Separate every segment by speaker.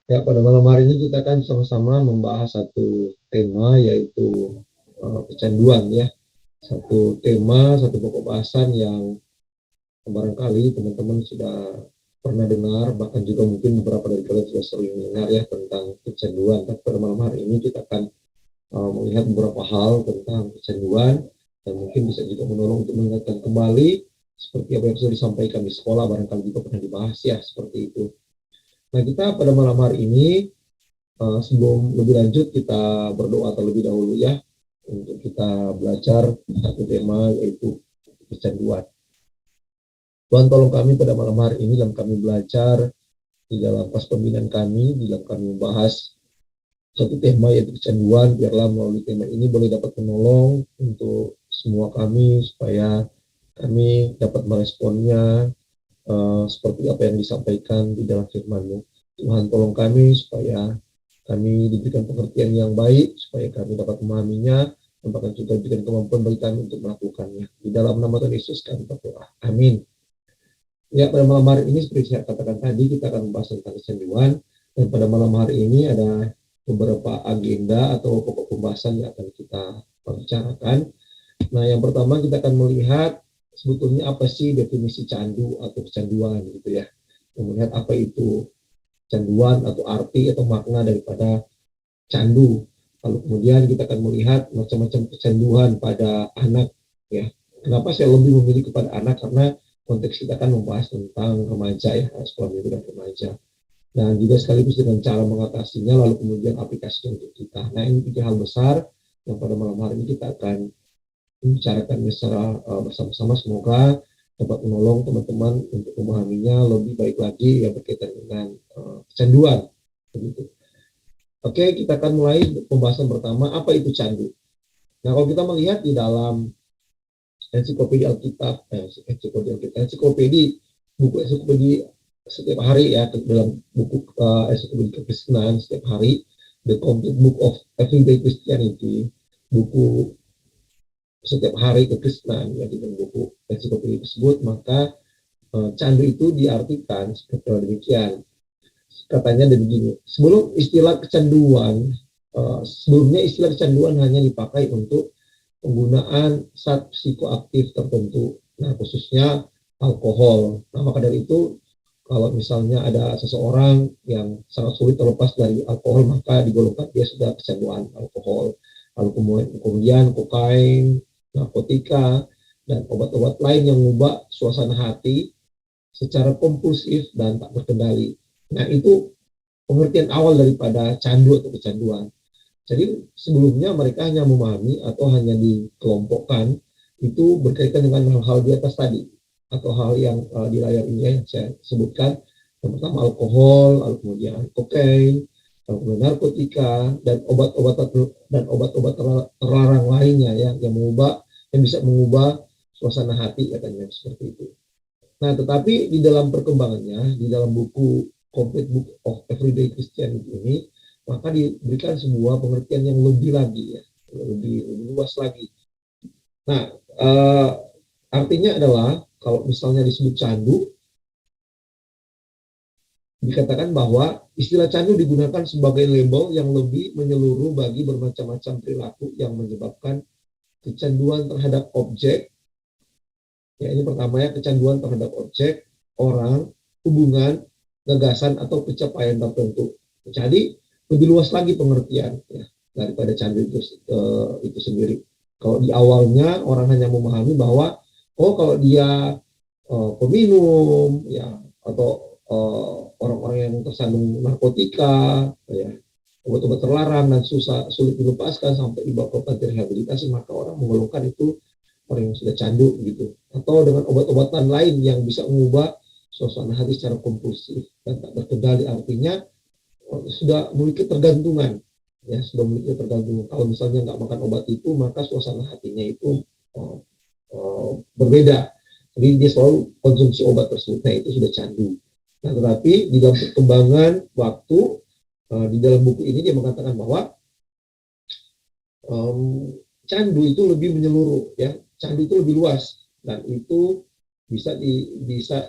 Speaker 1: Ya, pada malam hari ini kita akan sama-sama membahas satu tema, yaitu kecanduan ya. Satu tema, satu pokok bahasan yang barangkali teman-teman sudah pernah dengar, bahkan juga mungkin beberapa dari kalian sudah sering dengar ya tentang kecanduan. Tapi pada malam hari ini kita akan melihat beberapa hal tentang kecanduan, dan mungkin bisa juga menolong untuk mengingatkan kembali seperti apa yang sudah disampaikan di sekolah, barangkali juga pernah dibahas ya, seperti itu. Nah, kita pada malam hari ini, sebelum lebih lanjut, kita berdoa terlebih dahulu ya, untuk kita belajar satu tema, yaitu kecanduan. Tuhan, tolong kami pada malam hari ini dalam kami belajar, di dalam pas pembinaan kami, di dalam kami membahas satu tema, yaitu kecanduan. Biarlah melalui tema ini boleh dapat menolong untuk semua kami, supaya kami dapat meresponnya seperti apa yang disampaikan di dalam firman-Mu. Tuhan, tolong kami supaya kami diberikan pengertian yang baik, supaya kami dapat memahaminya, dan bahkan juga diberikan kemampuan bagi kami untuk melakukannya. Di dalam nama Tuhan Yesus kami berdoa. Amin. Ya, pada malam hari ini seperti saya katakan tadi, kita akan membahas tentang kecanduan, dan pada malam hari ini ada beberapa agenda atau pokok pembahasan yang akan kita bicarakan. Nah, yang pertama kita akan melihat sebetulnya apa sih definisi candu atau kecanduan gitu ya. Melihat apa itu canduan atau arti atau makna daripada candu. Lalu kemudian kita akan melihat macam-macam kecanduan pada anak ya. Kenapa saya lebih memilih kepada anak? Karena konteks kita akan membahas tentang remaja ya, sekolah minggu dan remaja. Dan juga sekaligus dengan cara mengatasinya, lalu kemudian aplikasinya untuk kita. Nah, ini tiga hal besar yang pada malam hari ini kita akan membicarakannya secara bersama-sama. Semoga dapat menolong teman-teman untuk memahaminya lebih baik lagi yang berkaitan dengan kecanduan. Begitu. Oke, kita akan mulai pembahasan pertama, apa itu candu. Nah, kalau kita melihat di dalam ensiklopedia Alkitab, buku ensiklopedi setiap hari ya, dalam buku ensiklopedia Kekristenan setiap hari, The Complete Book of Everyday Christianity, buku setiap hari kekristenan ya, di dalam buku ensiklopedia tersebut, maka candu itu diartikan seperti demikian. Katanya dan begini, sebelumnya istilah kecanduan hanya dipakai untuk penggunaan zat psikoaktif tertentu, nah khususnya alkohol. Nah, maka dari itu, kalau misalnya ada seseorang yang sangat sulit terlepas dari alkohol, maka digolongkan dia sudah kecanduan alkohol. Lalu kemudian kokain, narkotika, dan obat-obat lain yang mengubah suasana hati secara kompulsif dan tak berkendali. Nah, itu pengertian awal daripada candu atau kecanduan. Jadi sebelumnya mereka hanya memahami atau hanya dikelompokkan itu berkaitan dengan hal-hal di atas tadi, atau hal yang di layar ini yang saya sebutkan. Yang pertama alkohol, lalu kemudian kokain, lalu kemudian narkotika, dan obat-obat terlarang lainnya ya, yang bisa mengubah suasana hati, katanya seperti itu. Nah, tetapi di dalam perkembangannya, di dalam buku Complete Book of Everyday Christianity ini, maka diberikan sebuah pengertian yang lebih lagi ya, lebih luas lagi. Nah, artinya adalah kalau misalnya disebut candu, dikatakan bahwa istilah candu digunakan sebagai label yang lebih menyeluruh bagi bermacam-macam perilaku yang menyebabkan kecanduan terhadap objek. Ya, ini pertama ya, kecanduan terhadap objek, orang, hubungan, gagasan, atau pencapaian tertentu. Jadi lebih luas lagi pengertian ya, daripada candu itu sendiri. Kalau di awalnya orang hanya memahami bahwa kalau dia peminum ya, atau orang-orang yang tersandung narkotika ya, obat-obat terlarang dan sulit dilepaskan sampai dibawa ke panti rehabilitasi, maka orang mengeluhkan itu orang yang sudah candu gitu. Atau dengan obat-obatan lain yang bisa mengubah suasana hati secara kompulsif dan tak berkendali, artinya sudah memiliki ketergantungan ya, sudah memiliki ketergantungan. Kalau misalnya nggak makan obat itu, maka suasana hatinya itu berbeda. Jadi dia selalu konsumsi obat tersebut. Nah, itu sudah candu. Nah, tetapi di dalam perkembangan waktu, di dalam buku ini dia mengatakan bahwa candu itu lebih menyeluruh ya, candu itu lebih luas, dan itu bisa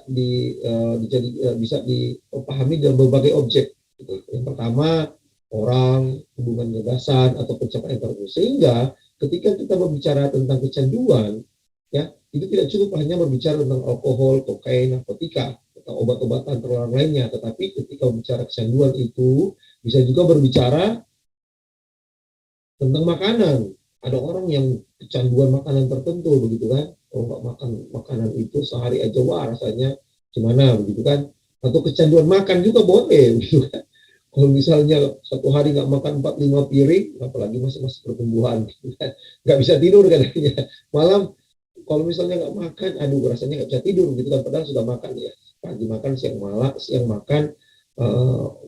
Speaker 1: dipahami dalam berbagai objek Gitu. Yang pertama, orang, hubungan gagasan, atau pencapaian tertentu. Sehingga ketika kita berbicara tentang kecanduan, ya itu tidak cukup hanya berbicara tentang alkohol, kokain, narkotika, atau obat-obatan terlarang lainnya. Tetapi ketika berbicara kecanduan itu bisa juga berbicara tentang makanan. Ada orang yang kecanduan makanan tertentu, begitu kan? Kalau nggak makan makanan itu sehari aja, wah rasanya gimana, begitu kan? Atau kecanduan makan juga boleh, begitu kan? Kalau misalnya satu hari nggak makan 4-5 piring, apalagi masih pertumbuhan, gitu kan? Nggak bisa tidur katanya. Malam kalau misalnya nggak makan, aduh rasanya nggak bisa tidur, gitu kan? Padahal sudah makan ya. Pagi makan, siang makan,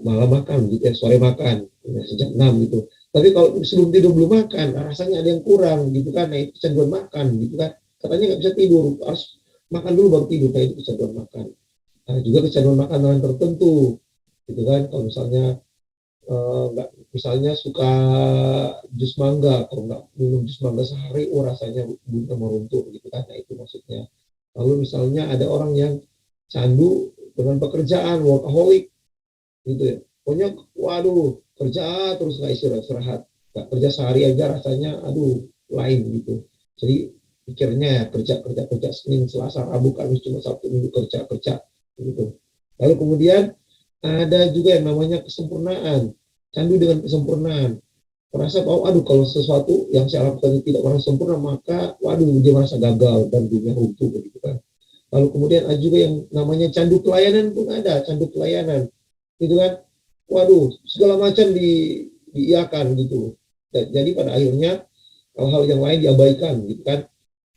Speaker 1: malam makan, gitu ya, sore makan, ya, sejak 6 gitu. Tapi kalau sebelum tidur belum makan, rasanya ada yang kurang, gitu kan? Nah itu kecanduan makan, gitu kan? Katanya nggak bisa tidur, harus makan dulu baru tidur. Nah itu kecanduan makan. Nah, juga kecanduan makanan tertentu, gitu kan? Kalau misalnya nggak, misalnya suka jus mangga, kalau nggak minum jus mangga sehari, oh rasanya bunga meruntuh, gitu kan? Nah itu maksudnya. Lalu misalnya ada orang yang candu dengan pekerjaan, workaholic, gitu ya. Pokoknya, waduh, kerja terus nggak istirahat, nggak kerja sehari aja rasanya, aduh, lain gitu. Jadi pikirnya ya kerja Senin, Selasa, Rabu, Kamis, cuma Sabtu Minggu kerja gitu. Lalu kemudian ada juga yang namanya kesempurnaan, candu dengan kesempurnaan. Merasa bahwa, aduh, kalau sesuatu yang saya lakukan tidak merasa sempurna, maka, waduh, dia merasa gagal dan dunia runtuh, begitu kan. Lalu kemudian ada juga yang namanya candu pelayanan pun ada, candu pelayanan, gitu kan. Waduh, segala macam diiakan gitu. Jadi pada akhirnya hal-hal yang lain diabaikan, gitu kan.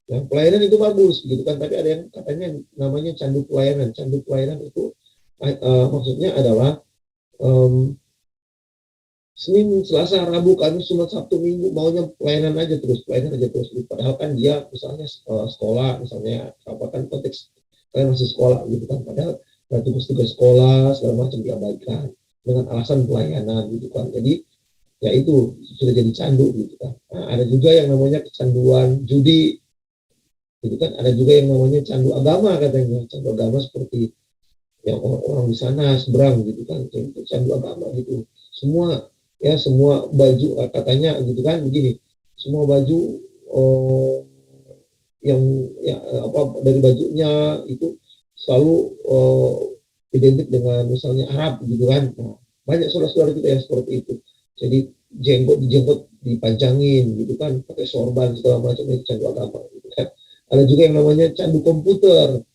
Speaker 1: Nah, pelayanan itu bagus, gitu kan. Tapi ada yang katanya namanya candu pelayanan. Candu pelayanan itu maksudnya adalah um, Senin, Selasa, Rabu, Kamis, Jumat, Sabtu, Minggu maunya pelayanan aja terus, pelayanan aja terus. Padahal kan dia misalnya sekolah, misalnya apa kan konteks kalian masih sekolah, gitu kan. Padahal tugas-tugas sekolah segala macam diabaikan dengan alasan pelayanan, gitu kan. Jadi ya itu sudah jadi candu, gitu kan. Nah, ada juga yang namanya kecanduan judi, gitu kan. Ada juga yang namanya candu agama, katanya candu agama seperti yang orang-orang di sana seberang, gitu kan, itu candu agama gitu. Semua baju, katanya gitu kan, begini, semua baju oh, yang ya, apa dari bajunya itu selalu identik dengan misalnya Arab, gitu kan. Nah, banyak saudara-saudara kita yang seperti itu. Jadi jenggot dipanjangin, gitu kan, pakai sorban segala macam, itu candu agama, gitu kan. Ada juga yang namanya candu komputer.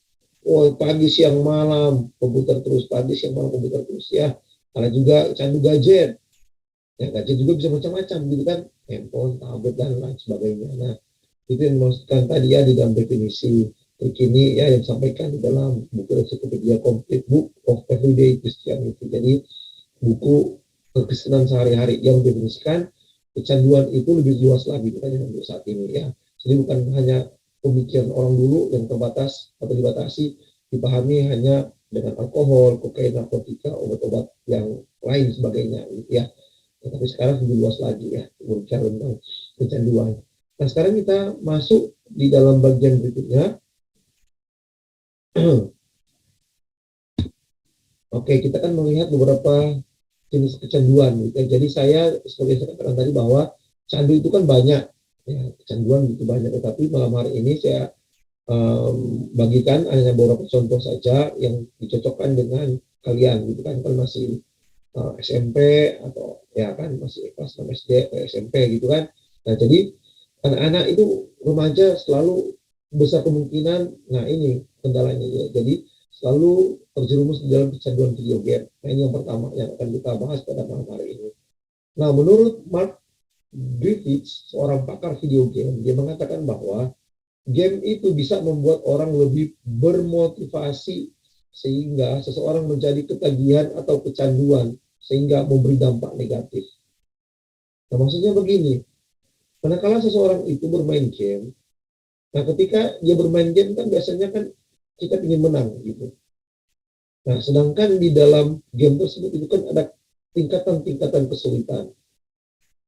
Speaker 1: Oh, pagi siang malam komputer terus, pagi siang malam komputer terus, ya. Ada juga candu gadget. Ya, gadget juga bisa macam-macam, gitu kan, handphone, tablet, dan lain sebagainya. Nah, itu yang dimaksudkan tadi ya di dalam definisi terkini ya yang disampaikan di dalam buku Encyclopedia Complete Book of Everyday Christianity. Jadi buku kekristenan sehari-hari yang mendefinisikan kecanduan itu lebih luas lagi, bukan hanya untuk saat ini ya. Jadi bukan hanya pemikiran orang dulu yang terbatas atau dibatasi, dipahami hanya dengan alkohol, kokain, narkotika, obat-obat yang lain sebagainya, gitu ya. Tapi sekarang lebih luas lagi ya, berbicara tentang kecanduan. Nah, sekarang kita masuk di dalam bagian berikutnya. Oke, kita kan melihat beberapa jenis kecanduan. Gitu. Jadi saya, seperti saya katakan tadi, bahwa candu itu kan banyak. Ya, kecanduan itu banyak. Tetapi malam hari ini saya bagikan hanya beberapa contoh saja yang dicocokkan dengan kalian. Gitu kan masih SMP atau ya kan masih kelas 6 SD atau SMP, gitu kan. Nah, jadi anak-anak itu remaja selalu besar kemungkinan, nah ini kendalanya ya. Jadi selalu terjerumus di dalam kecanduan video game. Nah, ini yang pertama yang akan kita bahas pada malam hari ini. Nah, menurut Mark Griffiths, seorang pakar video game, dia mengatakan bahwa game itu bisa membuat orang lebih bermotivasi sehingga seseorang menjadi ketagihan atau kecanduan sehingga memberi dampak negatif. Nah, maksudnya begini, manakala seseorang itu bermain game, nah ketika dia bermain game kan biasanya kan kita ingin menang gitu. Nah, sedangkan di dalam game tersebut itu kan ada tingkatan-tingkatan kesulitan.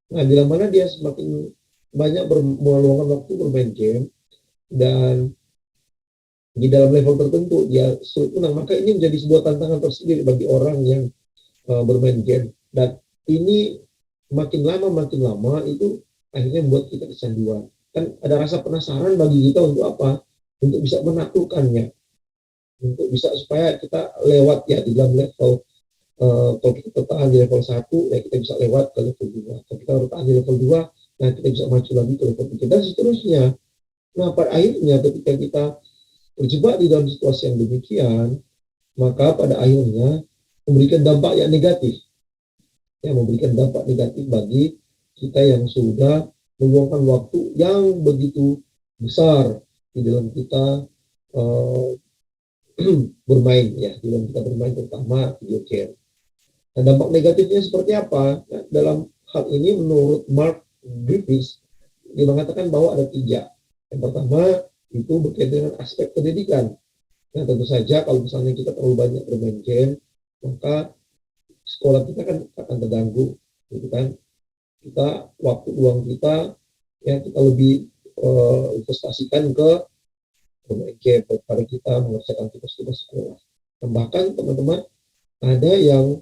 Speaker 1: Nah, bila mana dia semakin banyak meluangkan waktu bermain game dan di dalam level tertentu dia sulit menang, maka ini menjadi sebuah tantangan tersendiri bagi orang yang bermain game. Dan ini makin lama itu akhirnya membuat kita kecanduan. Kan ada rasa penasaran bagi kita untuk apa? Untuk bisa menaklukkannya, untuk bisa supaya kita lewat ya di dalam level, kalau kita bertahan di level 1 ya kita bisa lewat ke level 2. Kalau kita bertahan di level 2, nah kita bisa maju lagi ke level 3 dan seterusnya. Nah, pada akhirnya ketika kita terjebak di dalam situasi yang demikian, maka pada akhirnya memberikan dampak yang negatif. Ya, memberikan dampak negatif bagi kita yang sudah meluangkan waktu yang begitu besar di dalam kita uh, bermain ya, di dalam kita bermain terutama video game. Nah, dampak negatifnya seperti apa? Nah, dalam hal ini menurut Mark Griffiths, dia mengatakan bahwa ada 3. Yang pertama itu berkaitan dengan aspek pendidikan. Nah, tentu saja kalau misalnya kita terlalu banyak bermain game, maka sekolah kita kan akan terganggu, gitu kan? Kita waktu luang kita yang kita lebih investasikan ke bermain game daripada kita mengerjakan tugas-tugas sekolah. Dan bahkan teman-teman ada yang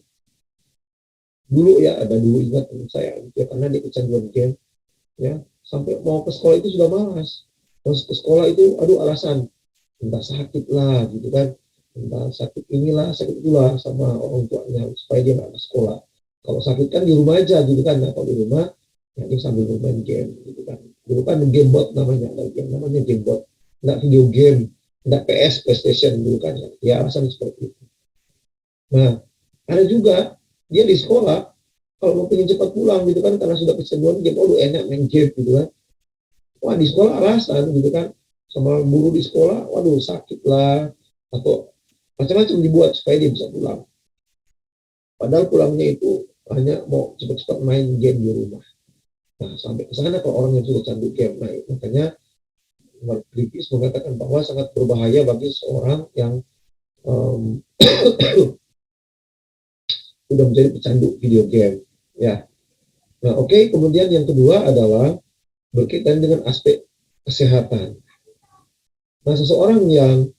Speaker 1: ada dulu ingat teman saya ya, karena dia kecanduan game ya, sampai mau ke sekolah itu sudah malas. Masuk ke sekolah itu alasan entah sakit lah gitu kan, entah sakit inilah sakit itulah sama orang tuanya supaya dia nggak ke sekolah. Kalau sakit kan di rumah aja gitu kan. Nah, kalau di rumah ya dia sambil bermain game gitu kan. Dulu kan game bot namanya, yang namanya game bot, nggak video game, nggak PlayStation dulu kan ya, alasan seperti itu. Nah, ada juga dia di sekolah kalau mau pengen cepat pulang gitu kan, karena sudah kecanduan game, enak main game gitu kan. Wah, di sekolah alasan gitu kan, sama guru di sekolah, waduh sakit lah, atau macam-macam dibuat supaya dia bisa pulang. Padahal pulangnya itu hanya mau cepat-cepat main game di rumah. Nah, sampai ke sana kalau orang yang sudah candu game. Nah, makanya Mark Griffiths mengatakan bahwa sangat berbahaya bagi seorang yang sudah menjadi pecandu video game. Ya. Nah, oke. Kemudian yang kedua adalah berkaitan dengan aspek kesehatan. Nah, seseorang yang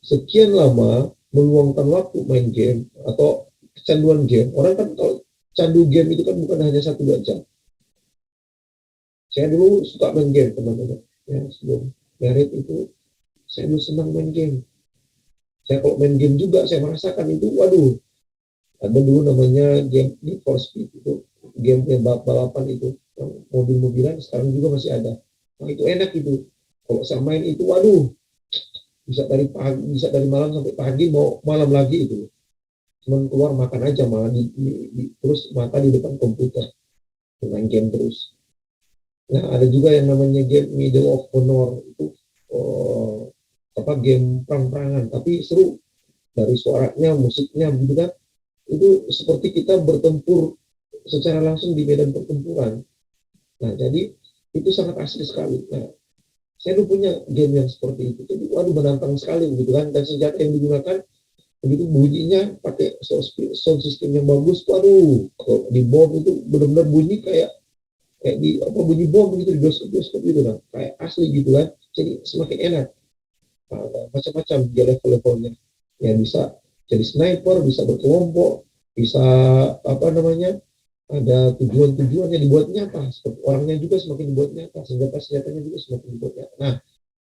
Speaker 1: sekian lama meluangkan waktu main game atau kecanduan game, orang kan kalau candu game itu kan bukan hanya 1-2 jam. Saya dulu suka main game, teman-teman. Ya, sebelum married itu, saya dulu senang main game. Saya kalau main game juga, saya merasakan itu, waduh, ada dulu namanya game Need for Speed itu, game balapan itu, mobil-mobilan sekarang juga masih ada. Nah, itu enak itu. Kalau saya main itu, waduh, bisa dari pagi, bisa dari malam sampai pagi, mau malam lagi itu. Cuman keluar makan aja, malah terus mata di depan komputer, main game terus. Nah, ada juga yang namanya game Medal of Honor itu, game perang-perangan, tapi seru dari suaranya, musiknya, gitu kan. Itu seperti kita bertempur secara langsung di medan pertempuran. Nah, jadi itu sangat asli sekali. Nah, saya dulu punya game yang seperti itu. Jadi, waduh, menantang sekali, gitu kan. Dan senjata yang digunakan, begitu bunyinya pakai sound system yang bagus, waduh, kalau di bom itu benar-benar bunyi kayak di bunyi bom begitu di bioskop gitu kan, kayak asli gitu kan. Jadi semakin enak. Nah, macam-macam dia level-levelnya. Ya bisa jadi sniper, bisa berkelompok, bisa ada tujuan-tujuan yang dibuat nyata, seperti orangnya juga semakin dibuat nyata, senjatanya juga semakin dibuat nyata. Nah,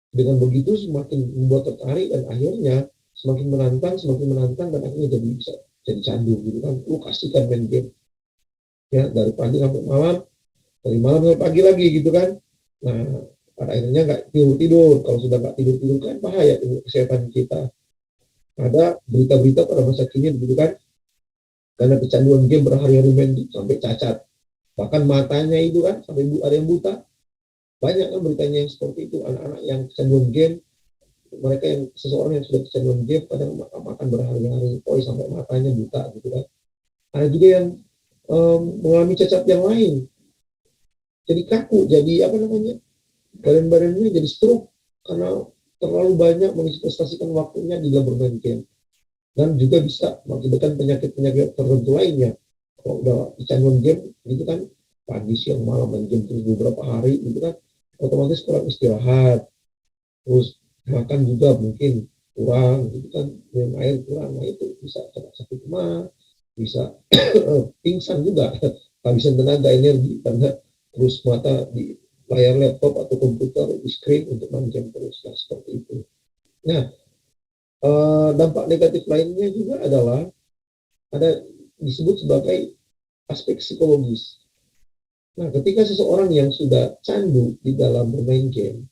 Speaker 1: dengan begitu semakin membuat tertarik dan akhirnya semakin menantang dan akhirnya jadi bisa jadi candu gitu kan. Kasihkan main game ya dari pagi sampai malam, dari malam sampai pagi lagi gitu kan. Nah, pada akhirnya nggak tidur. Kalau sudah nggak tidur kan bahaya untuk kesehatan kita. Ada berita-berita pada masa kini begitu kan, karena kecanduan game berhari-hari main sampai cacat, bahkan matanya itu kan sampai ada yang buta. Banyak kan beritanya yang seperti itu, anak-anak yang kecanduan game, mereka yang seseorang yang sudah kecanduan game kadang makan berhari-hari, sampai matanya buta gitu kan. Ada juga yang mengalami cacat yang lain, jadi kaku, jadi badan-badannya jadi stroke karena terlalu banyak menginvestasikan waktunya di dalam bermain game. Dan juga bisa mengakibatkan penyakit-penyakit tertentu lainnya. Kalau udah kecanduan game gitu kan, pagi siang malam main game terus beberapa hari gitu kan, otomatis kurang istirahat, terus makan juga mungkin kurang gitu kan, minum air kurang, nah itu bisa sakit mah, bisa pingsan juga, kehabisan tenaga energi karena terus mata di layar laptop atau komputer di screen untuk main game terus. Nah, seperti itu. Nah, dampak negatif lainnya juga adalah ada disebut sebagai aspek psikologis. Nah, ketika seseorang yang sudah candu di dalam bermain game,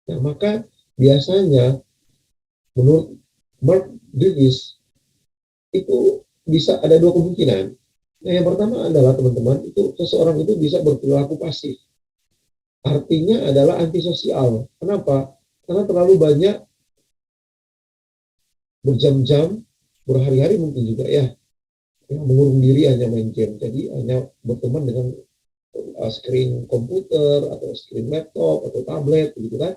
Speaker 1: nah maka biasanya menurut Mark Davis itu bisa ada dua kemungkinan. Nah, yang pertama adalah teman-teman itu seseorang itu bisa berperilaku pasif. Artinya adalah antisosial. Kenapa? Karena terlalu banyak berjam-jam, berhari-hari mungkin juga ya, yang mengurung diri hanya main game. Jadi hanya berteman dengan screen komputer atau screen laptop atau tablet gitu kan,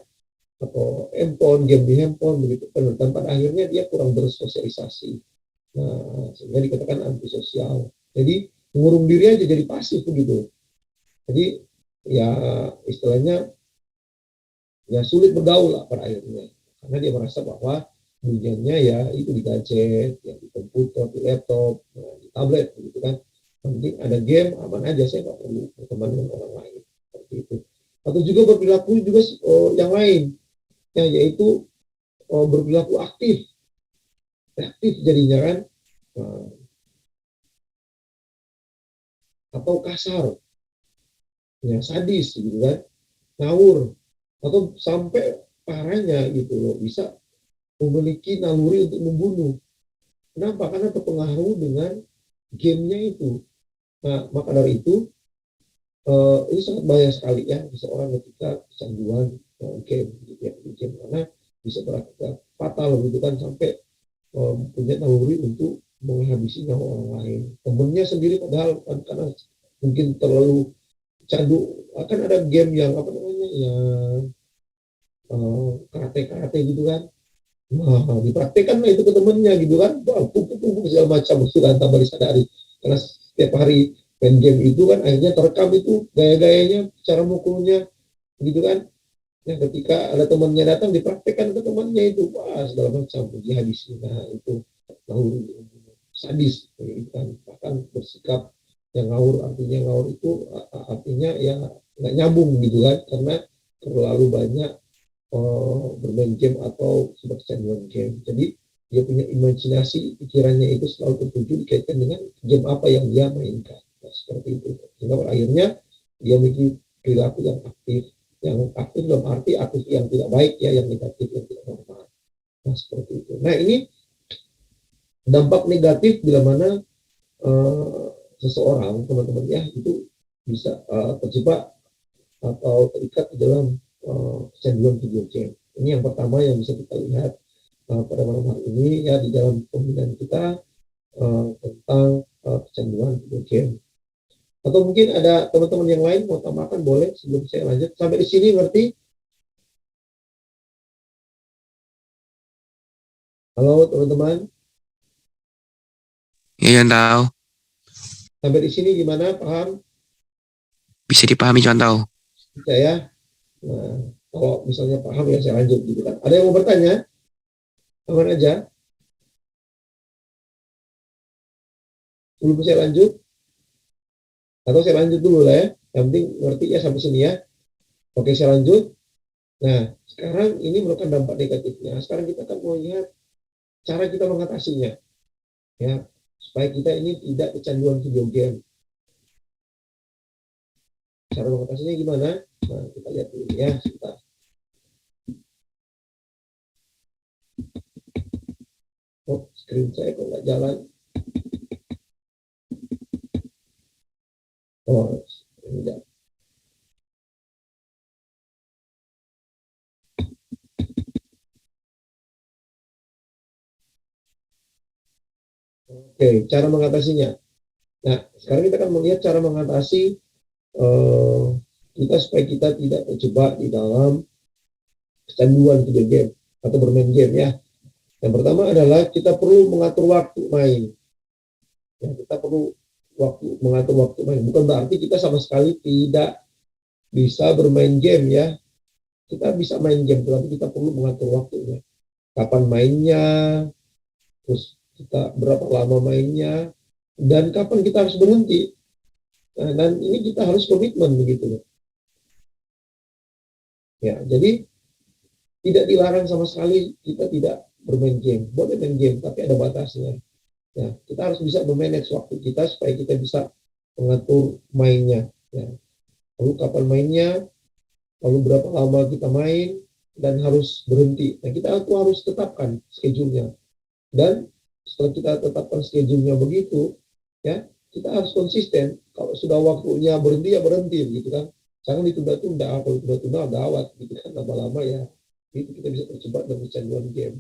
Speaker 1: atau handphone, game di handphone begitu kan. Dan pada akhirnya dia kurang bersosialisasi. Nah, sehingga dikatakan antisosial. Jadi mengurung diri aja jadi pasif begitu. Jadi ya istilahnya ya sulit bergaul lah pada akhirnya. Karena dia merasa bahwa dunianya ya itu di gadget, ya di komputer, di laptop, di tablet gitu kan. Penting ada game, aman aja, saya nggak perlu berteman dengan orang lain. Seperti itu. Atau juga berperilaku juga yang lain, ya, yaitu berperilaku aktif, reaktif jadinya kan, atau kasar, ya sadis gitu kan, ngawur, atau sampai parahnya gitu loh, bisa memiliki naluri untuk membunuh. Kenapa? Karena terpengaruh dengan gamenya itu. Nah, maka dari itu ini sangat bahaya sekali ya seseorang ketika kecanduan game, gitu ya, game karena bisa berakibat fatal gitu kan, sampai punya naluri untuk menghabisi nyawa orang lain. Temennya sendiri padahal kan, karena mungkin terlalu candu, akan ada game yang apa namanya yang karate gitu kan. Nah, dipraktekkan lah itu ke temennya gitu kan, wah, pupuk segala macam itu kan, tanpa disadari. Karena setiap hari main game itu kan akhirnya terekam itu gaya-gayanya, cara mukulnya gitu kan. Yang ketika ada temannya datang dipraktekkan ke temannya itu, wah segala macam dihabisi. Nah itu ngawur, sadis gitu kan. Bahkan bersikap yang ngawur, artinya ngawur itu artinya ya nggak nyambung gitu kan, karena terlalu banyak bermain game atau sebuah kecanduan game. Jadi dia punya imajinasi, pikirannya itu selalu tertuju dikaitkan dengan game apa yang dia mainkan. Nah, seperti itu. Sehingga akhirnya dia memiliki perilaku yang aktif dalam arti aktif yang tidak baik ya, yang negatif, yang tidak normal. Nah, seperti itu. Nah, ini dampak negatif bila mana seseorang, teman-teman ya, itu bisa terjebak atau terikat di dalam kecanduan video game. Ini yang pertama yang bisa kita lihat pada malam hari ini ya, di dalam pembinaan kita tentang kecanduan video game. Atau mungkin ada teman-teman yang lain mau tambahkan, boleh sebelum saya lanjut. Sampai di sini ngerti? Halo teman-teman.
Speaker 2: Iya, tahu.
Speaker 1: Sampai di sini gimana? Paham?
Speaker 2: Bisa dipahami contoh.
Speaker 1: Bisa ya? Nah, kalau misalnya paham ya saya lanjut gitu kan. Ada yang mau bertanya? Aman aja. Sebelum saya lanjut, atau saya lanjut dulu lah ya. Yang penting ngerti ya sampai sini ya. Oke, saya lanjut. Nah, sekarang ini merupakan dampak negatifnya. Sekarang kita akan melihat cara kita mengatasinya, ya, supaya kita ini tidak kecanduan video game. Cara mengatasinya gimana? Nah, kita lihat dulu ya, sebentar. Oh, screen saya kok nggak jalan. Oh, tidak. Oke, cara mengatasinya. Nah, sekarang kita akan melihat cara mengatasi kita supaya kita tidak terjebak di dalam kecanduan video game atau bermain game ya. Yang pertama adalah kita perlu mengatur waktu main. Ya, kita perlu mengatur waktu main. Bukan berarti kita sama sekali tidak bisa bermain game ya. Kita bisa main game, tapi kita perlu mengatur waktunya. Kapan mainnya, terus kita berapa lama mainnya, dan kapan kita harus berhenti. Nah, dan ini kita harus komitmen begitu. Ya, jadi tidak dilarang sama sekali kita tidak bermain game. Boleh main game, tapi ada batasnya. Ya, kita harus bisa memanage waktu kita supaya kita bisa mengatur mainnya. Ya. Lalu kapan mainnya, lalu berapa lama kita main, dan harus berhenti. Nah, kita harus tetapkan schedule-nya. Dan setelah kita tetapkan schedule-nya begitu, ya, kita harus konsisten. Kalau sudah waktunya berhenti, ya berhenti, gitu kan. Jangan ditunda-tunda. Kalau ditunda-tunda, gawat, gitu kan. Lama-lama ya, itu kita bisa terjebak dalam kecanduan game.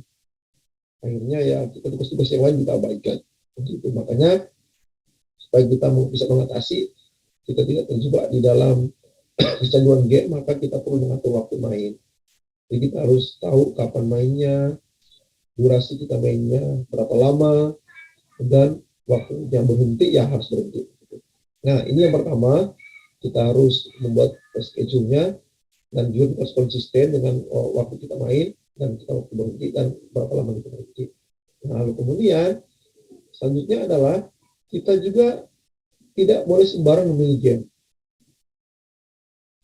Speaker 1: Akhirnya ya, kita tugas-tugas yang lain kita abaikan. Begitu. Makanya, supaya kita bisa mengatasi, kita tidak terjebak di dalam kecanduan game, maka kita perlu mengatur waktu main. Jadi kita harus tahu kapan mainnya, durasi kita mainnya, berapa lama, dan waktunya berhenti, ya harus berhenti. Nah, ini yang pertama, kita harus membuat schedule-nya, dan juga kita harus konsisten dengan waktu kita main, dan kita waktu berhenti, dan berapa lama kita berhenti. Nah, lalu kemudian, selanjutnya adalah, kita juga tidak boleh sembarang memilih game.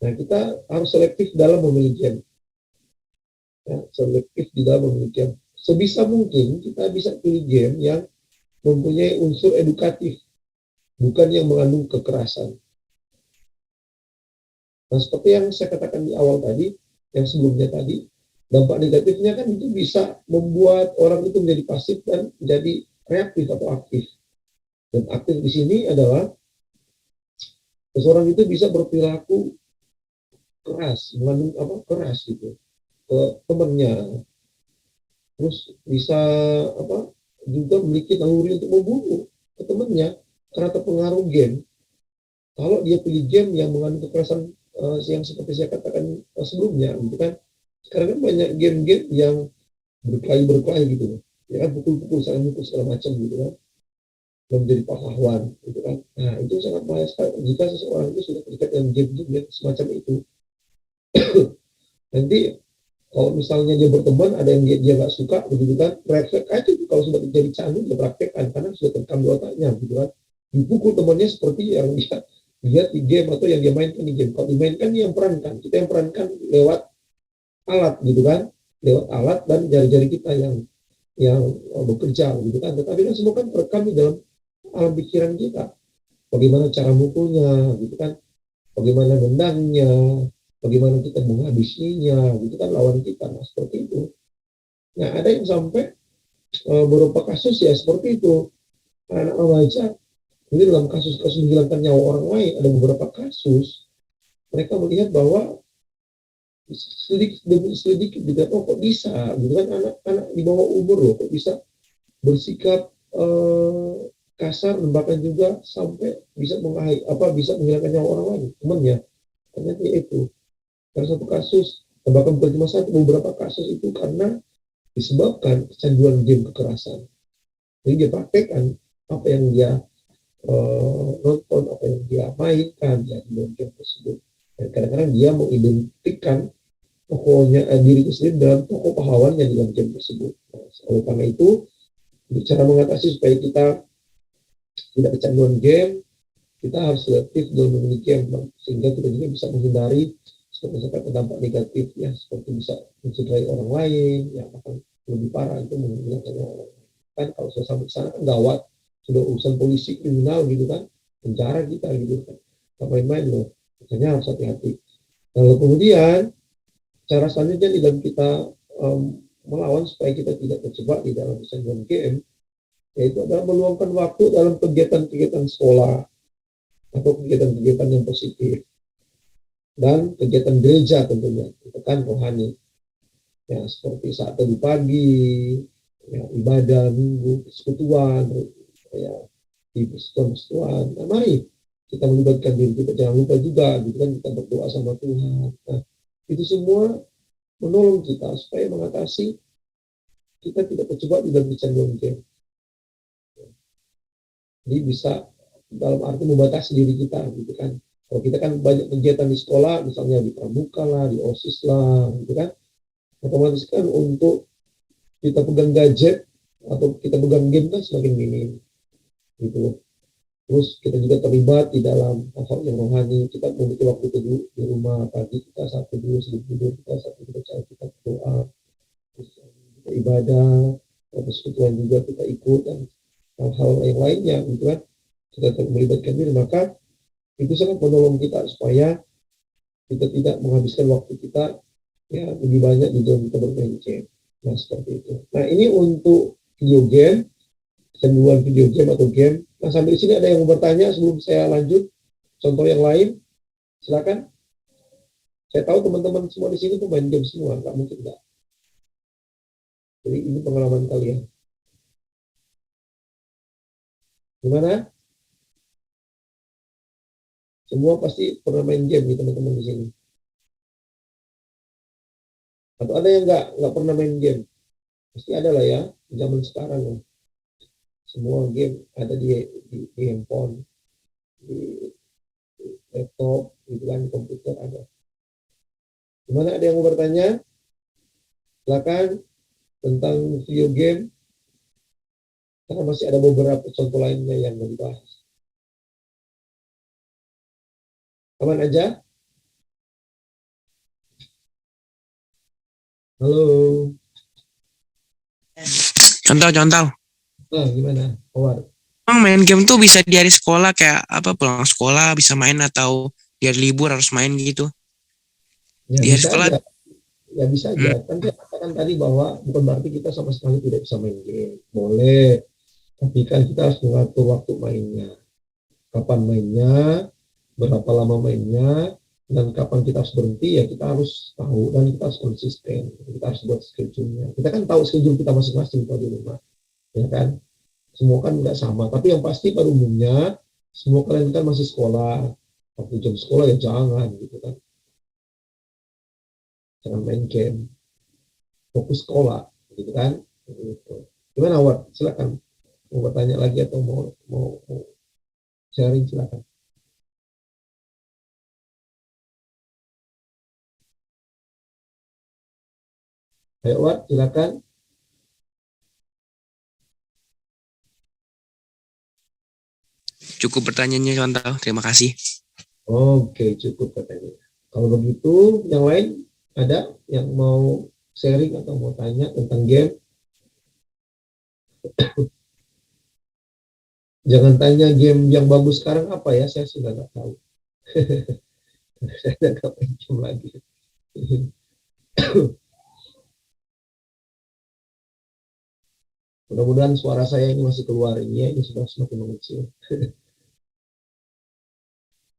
Speaker 1: Nah, kita harus selektif dalam memilih game. Ya, selektif di dalam memilih game. Sebisa mungkin, kita bisa pilih game yang mempunyai unsur edukatif, bukan yang mengandung kekerasan. Nah, seperti yang saya katakan di awal tadi, yang sebelumnya tadi, dampak negatifnya kan itu bisa membuat orang itu menjadi pasif dan menjadi reaktif atau aktif. Dan aktif di sini adalah seseorang itu bisa berperilaku keras, mengandung keras gitu ke temannya, terus bisa juga memiliki naluri untuk membunuh ke temannya karena terpengaruh game. Kalau dia pilih game yang mengandung kekerasan yang seperti saya katakan sebelumnya, gitu kan. Sekarang kan banyak game-game yang berkelahi gitu, ya kan, pukul-pukul, saling mukul segala macam gitu kan, dan menjadi pahlawan, gitu kan. Nah, itu sangat bahaya sekali jika seseorang itu sudah terikat dengan game-game semacam itu. Nanti kalau misalnya dia berteman, ada yang dia nggak suka, begitu kan, refleks aja kalau sudah terjadi candu, dia praktekkan, karena sudah terekam di otaknya, gitu kan. Dipukul temannya seperti yang dia di game atau yang dia mainkan di game. Kalau dimainkan, dia yang perankan, kita yang perankan lewat alat, gitu kan, lewat alat dan jari-jari kita yang bekerja, gitu kan. Tetapi kan semua kan terekam di dalam alam pikiran kita. Bagaimana cara mukulnya, gitu kan, bagaimana nendangnya, bagaimana kita menghabisinya, gitu kan, lawan kita. Nah, seperti itu. Nah, ada yang sampai beberapa kasus ya seperti itu. Anak remaja, ini dalam kasus-kasus menghilangkan nyawa orang lain, ada beberapa kasus, mereka melihat bahwa sedikit demi sedikit, gitu, kok bisa, gitu kan, anak-anak di bawah umur loh, kok bisa bersikap kasar, dan bahkan juga sampai bisa bisa menghilangkan nyawa orang lain, temannya. Ternyata itu salah satu kasus, bahkan bukan cuma satu, beberapa kasus itu karena disebabkan kecanduan game kekerasan. Jadi dia praktekkan apa yang dia nonton, apa yang dia mainkan ya di dalam game tersebut. Dan kadang-kadang dia mengidentikan tokohnya dirinya sendiri dalam tokoh pahlawannya di dalam game tersebut. Nah, oleh karena itu, cara mengatasi supaya kita tidak kecanduan game, kita harus selektif dalam memilih game, sehingga kita juga bisa menghindari seperti dampak negatif ya, seperti bisa mencederai orang lain, yang akan lebih parah itu menghilangkan orang lain. Kan kalau sudah sampai sana kan gawat, sudah urusan polisi, kriminal gitu kan, penjara kita gitu kan, nggak main-main loh. Makanya harus hati-hati. Lalu kemudian cara selanjutnya di dalam kita melawan supaya kita tidak terjebak di dalam kecanduan game, yaitu adalah meluangkan waktu dalam kegiatan-kegiatan sekolah atau kegiatan-kegiatan yang positif, dan kegiatan gereja tentunya, itu kan rohani, ya seperti saat teduh pagi, ya, ibadah minggu, persekutuan, ya di persekutuan. Nah, mari kita melibatkan diri kita, jangan lupa juga, gitu kan, kita berdoa sama Tuhan. Nah, itu semua menolong kita supaya mengatasi kita tidak terjebak di dalam kecanduan game. Jadi bisa dalam arti membatasi diri kita, gitu kan. Kalau kita kan banyak kegiatan di sekolah, misalnya di pramuka lah, di OSIS lah, gitu kan, otomatis kan untuk kita pegang gadget atau kita pegang game kan semakin minim, gitu. Terus kita juga terlibat di dalam hal yang rohani. Kita memiliki waktu teduh di rumah pagi, kita saat teduh sebelum tidur, kita saat baca kita berdoa, terus kita ibadah, persekutuan juga kita ikut, dan hal-hal yang lainnya gitu kan. Kita melibatkan diri, maka itu sangat menolong kita supaya kita tidak menghabiskan waktu kita ya lebih banyak di dalam kita bermain game. Nah seperti itu. Nah ini untuk video game, kecanduan video game atau game. Nah sampai di sini ada yang mau bertanya sebelum saya lanjut contoh yang lain, silakan. Saya tahu teman-teman semua di sini tuh main game semua, nggak mungkin nggak. Jadi ini pengalaman kalian. Gimana? Semua pasti pernah main game nih teman-teman di sini. Atau ada yang nggak pernah main game? Pasti ada lah ya, zaman sekarang ya. Semua game ada di handphone, di laptop, gitu kan, di komputer ada. Gimana, ada yang mau bertanya? Silakan tentang video game, karena masih ada beberapa contoh lainnya yang mau dibahas. Aman aja? Halo.
Speaker 2: Contoh.
Speaker 1: Nah, gimana? Howard?
Speaker 2: Emang main game tuh bisa di hari sekolah kayak apa, pulang sekolah bisa main, atau di hari libur harus main gitu?
Speaker 1: Ya
Speaker 2: Di hari
Speaker 1: bisa
Speaker 2: sekolah.
Speaker 1: aja. Ya bisa aja. Kan saya katakan tadi bahwa bukan berarti kita sama sekali tidak bisa main game. Boleh. Tapi kan kita harus mengatur waktu mainnya. Kapan mainnya, berapa lama mainnya, dan kapan kita harus berhenti, ya kita harus tahu, dan kita harus konsisten. Kita harus buat schedule-nya. Kita kan tahu schedule kita masing-masing kalau di rumah. Ya kan? Semua kan nggak sama. Tapi yang pasti pada umumnya, semua kalian kan masih sekolah. Waktu jam sekolah ya jangan gitu kan. Jangan main game. Fokus sekolah gitu kan. Gitu. Gimana Awad? Silakan. Mau bertanya lagi atau mau sharing, silakan. Ayo Awad, silakan.
Speaker 2: Cukup pertanyaannya contoh. Terima kasih.
Speaker 1: Oke, cukup katanya. Kalau begitu, yang lain ada yang mau sharing atau mau tanya tentang game? Jangan tanya game yang bagus sekarang apa ya, saya sudah nggak tahu. Saya nggak main game lagi. Mudah-mudahan suara saya ini masih keluar ini ya, ini sudah semakin mengecil.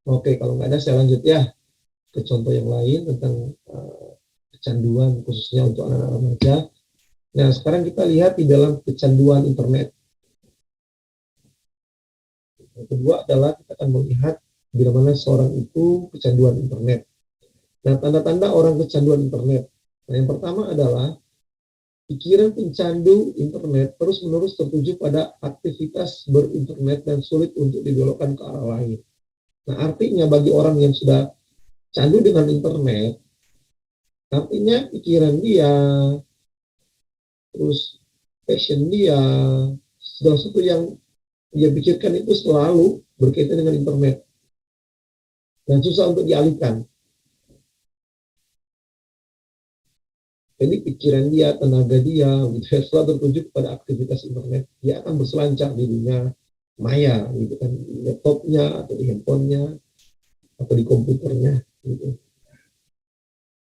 Speaker 1: Oke, kalau nggak ada saya lanjut ya ke contoh yang lain tentang kecanduan khususnya untuk anak-anak remaja. Nah, sekarang kita lihat di dalam kecanduan internet. Yang kedua adalah kita akan melihat bila mana seorang itu kecanduan internet. Nah, tanda-tanda orang kecanduan internet. Nah, yang pertama adalah pikiran pencandu internet terus-menerus tertuju pada aktivitas berinternet dan sulit untuk dibelokkan ke arah lain. Nah, artinya bagi orang yang sudah candu dengan internet, artinya pikiran dia, terus passion dia, segala sesuatu yang dia pikirkan itu selalu berkaitan dengan internet dan susah untuk dialihkan. Jadi pikiran dia, tenaga dia, gitu ya, selalu tertuju kepada aktivitas internet. Dia akan berselancar di dunia maya, gitu kan, di laptopnya atau di handphonenya atau di komputernya, gitu.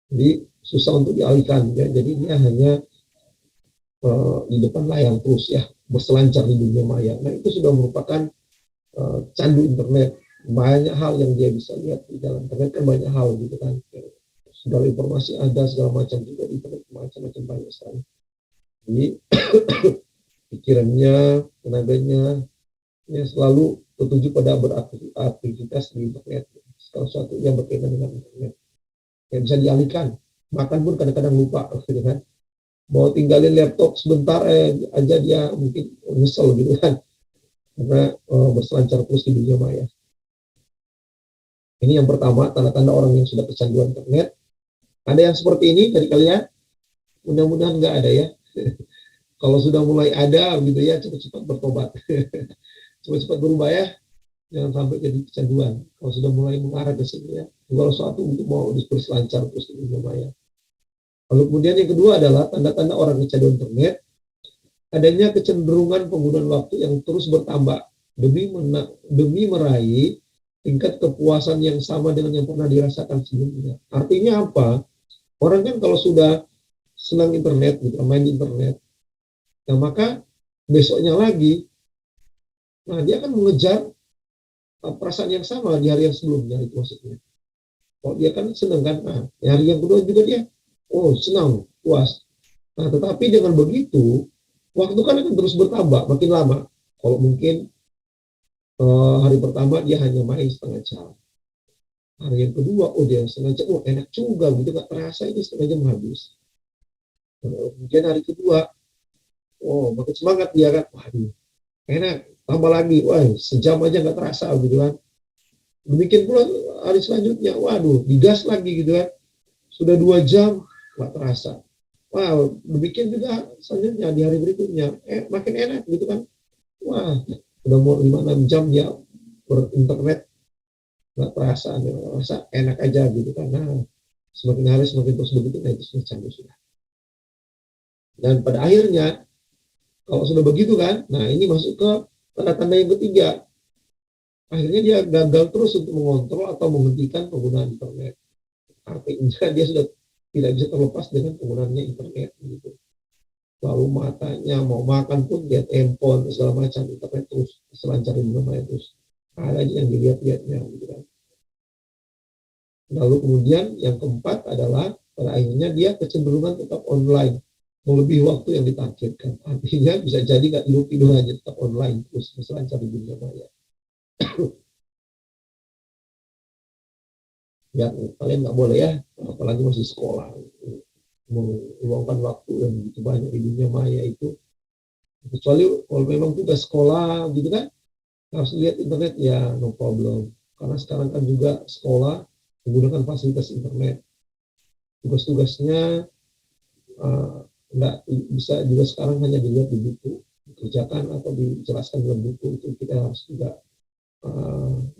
Speaker 1: Jadi susah untuk dialihkan, ya. Jadi dia hanya di depan layar terus ya, berselancar di dunia maya. Nah itu sudah merupakan candu internet. Banyak hal yang dia bisa lihat di dalam internet, kan banyak hal gitu kan. Segala informasi ada, segala macam juga di internet, macam-macam banyak sekali. Jadi pikirannya, tenaganya, ya selalu tertuju pada beraktivitas di internet. Segala sesuatu yang berkaitan dengan internet. Yang bisa dialihkan. Makan pun kadang-kadang lupa, gitu kan. Mau tinggalin laptop sebentar aja dia mungkin nyesel gitu kan. Karena berselancar terus di dunia maya. Ini yang pertama, tanda-tanda orang yang sudah kecanduan internet. Ada yang seperti ini dari kalian? Mudah-mudahan nggak ada ya. Kalau sudah mulai ada gitu ya, cepat-cepat bertobat. Cepat-cepat berubah ya. jangan sampai jadi kecanduan. Kalau sudah mulai mengarah ke sini ya, kalau suatu untuk mau berselancar terus di dunia maya. Lalu kemudian yang kedua adalah tanda-tanda orang kecanduan internet, adanya kecenderungan penggunaan waktu yang terus bertambah demi meraih tingkat kepuasan yang sama dengan yang pernah dirasakan sebelumnya. Artinya apa? Orang kan kalau sudah senang internet, gitu, main internet, nah maka besoknya lagi, nah dia akan mengejar perasaan yang sama di hari yang sebelumnya, itu maksudnya. Kalau dia kan senang kan, nah hari yang kedua juga dia, oh senang, puas. Nah tetapi dengan begitu, waktu kan akan terus bertambah makin lama. Kalau mungkin hari pertama dia hanya main setengah jam, hari yang kedua oh dia setengah jam, oh enak juga gitu, nggak terasa ini setengah jam habis. Kemudian hari kedua, oh makin semangat dia kan, waduh enak, tambah lagi, wah sejam aja nggak terasa gitu kan. Demikian pula hari selanjutnya, waduh digas lagi gitu kan, sudah 2 jam nggak terasa. Wah demikian juga selanjutnya di hari berikutnya, makin enak gitu kan. Wah udah mau 5-6 jam dia berinternet nggak terasa, enak aja gitu kan. Nah semakin hari semakin terus begitu, nah itu sudah candu sudah. Dan pada akhirnya kalau sudah begitu kan, nah ini masuk ke tanda-tanda yang ketiga. Akhirnya dia gagal terus untuk mengontrol atau menghentikan penggunaan internet. Artinya dia sudah tidak bisa terlepas dengan penggunaannya internet gitu. Lalu matanya mau makan pun lihat handphone segala macam, internet terus selancar di mana terus ada aja yang dilihat-lihatnya gitu kan. Lalu kemudian yang keempat adalah pada akhirnya dia kecenderungan tetap online melebihi waktu yang ditargetkan. Artinya bisa jadi nggak tidur aja, tetap online terus selancar di dunia maya. Ya kalian nggak boleh ya, apalagi masih sekolah, meluangkan waktu yang begitu banyak di dunia maya itu. Kecuali kalau memang tugas sekolah gitu kan, harus lihat internet ya no problem. Karena sekarang kan juga sekolah menggunakan fasilitas internet. Tugas-tugasnya nggak bisa juga sekarang hanya dilihat di buku, dikerjakan atau dijelaskan dalam buku, itu kita harus juga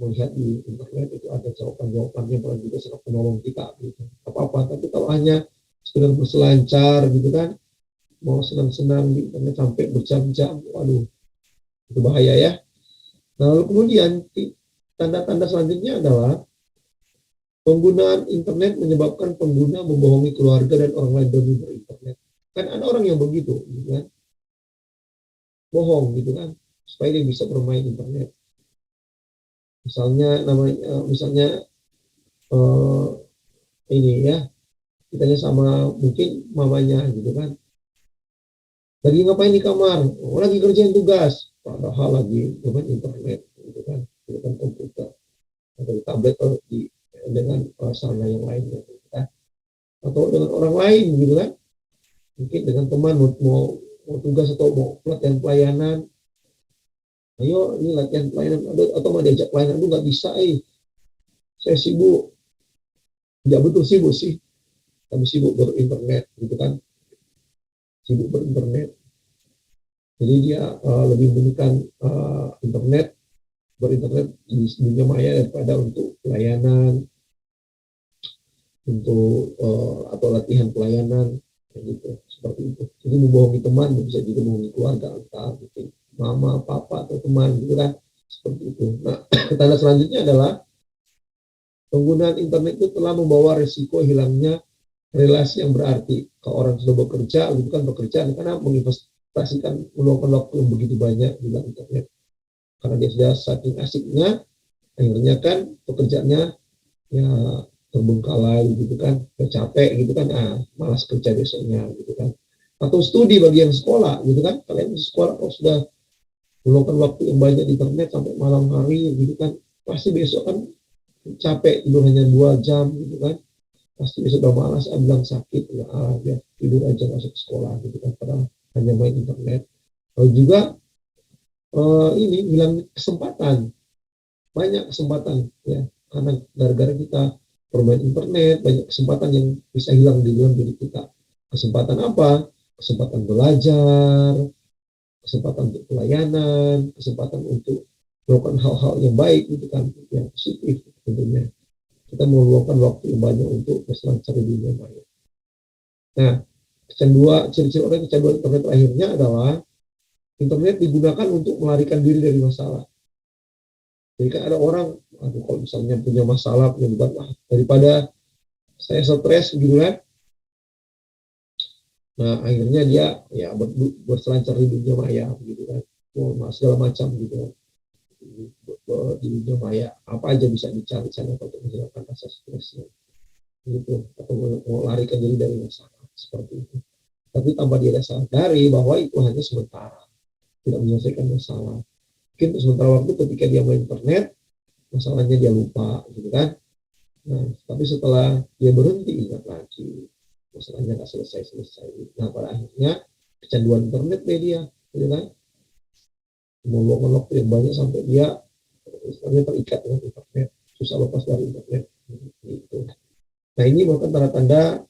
Speaker 1: melihat di internet, itu ada jawaban-jawabannya yang juga sangat menolong kita gitu. Apa-apa, tapi kalau hanya sekedar berselancar gitu kan, mau senang-senang di internet sampai berjam-jam, waduh, itu bahaya ya. Nah, lalu kemudian tanda-tanda selanjutnya adalah penggunaan internet menyebabkan pengguna membohongi keluarga dan orang lain demi berinternet. Kan ada orang yang begitu, gitu kan, bohong gitu kan, supaya dia bisa bermain internet. Misalnya ini ya, kitanya sama mungkin mamanya gitu kan, lagi ngapain di kamar, oh, lagi kerjain tugas, padahal lagi bermain internet gitu kan, dengan komputer atau di tablet atau dengan sarana yang lainnya gitu kan, atau dengan orang lain gitu kan, mungkin dengan teman mau tugas atau mau pelatihan pelayanan, ayo ini latihan pelayanan, atau mau diajak pelayanan, nggak bisa, saya sibuk. Ya betul sibuk sih, tapi sibuk berinternet gitu kan, sibuk berinternet. Jadi dia lebih menggunakan internet, berinternet di dunia maya daripada untuk pelayanan, untuk atau latihan pelayanan, gitu, seperti itu. Jadi membohongi teman, bisa juga membohongi keluarga, entah mungkin mama, papa atau teman, gitu kan, seperti itu. Nah, tanda selanjutnya adalah penggunaan internet itu telah membawa risiko hilangnya relasi yang berarti. Kalau orang sudah bekerja, gitu kan, bekerja karena menginvestasikan meluangkan waktu yang begitu banyak di dalam internet. Karena dia sudah saking asiknya, akhirnya kan pekerjaannya ya terbengkalai gitu kan, capek gitu kan, malas kerja besoknya gitu kan. Atau studi bagi yang sekolah gitu kan, kalian sekolah kalau sudah meluangkan waktu yang banyak di internet sampai malam hari gitu kan, pasti besok kan capek, tidur hanya 2 jam gitu kan, pasti besok udah malas, bilang sakit, ya tidur aja masuk sekolah gitu kan, padahal hanya main internet. Lalu juga ini bilang kesempatan, banyak kesempatan ya, karena gara-gara kita bermain internet, banyak kesempatan yang bisa hilang di dalam diri kita. Kesempatan apa? Kesempatan belajar, kesempatan untuk pelayanan, kesempatan untuk melakukan hal-hal yang baik gitu kan, yang positif tentunya. Kita meluangkan waktu yang banyak untuk berselancar di dunia maya. Nah, ciri-ciri orang yang kecanduan internet akhirnya adalah internet digunakan untuk melarikan diri dari masalah. Jadi kan ada orang, aduh kalau misalnya punya masalah, punya beban, daripada saya stres gitu kan. Nah, akhirnya dia ya berselancar di dunia maya gitu kan. Segala macam gitu kan. Di dunia maya, apa aja bisa dicari sana untuk menghilangkan rasa stresnya. Gitu, atau melarikan diri dari masalah seperti itu. Tapi tanpa dia sadari bahwa itu hanya sementara, tidak menyelesaikan masalah. Mungkin sementara waktu ketika dia main internet, masalahnya dia lupa, gitu kan. Nah, tapi setelah dia berhenti, ingat lagi, masalahnya nggak selesai-selesai. Nah, pada akhirnya kecanduan internet dia, gitu kan. Meluangkan waktu yang banyak sampai dia istilahnya terikat dengan internet, susah lepas dari internet. Gitu. Nah, ini bukan tanda-tanda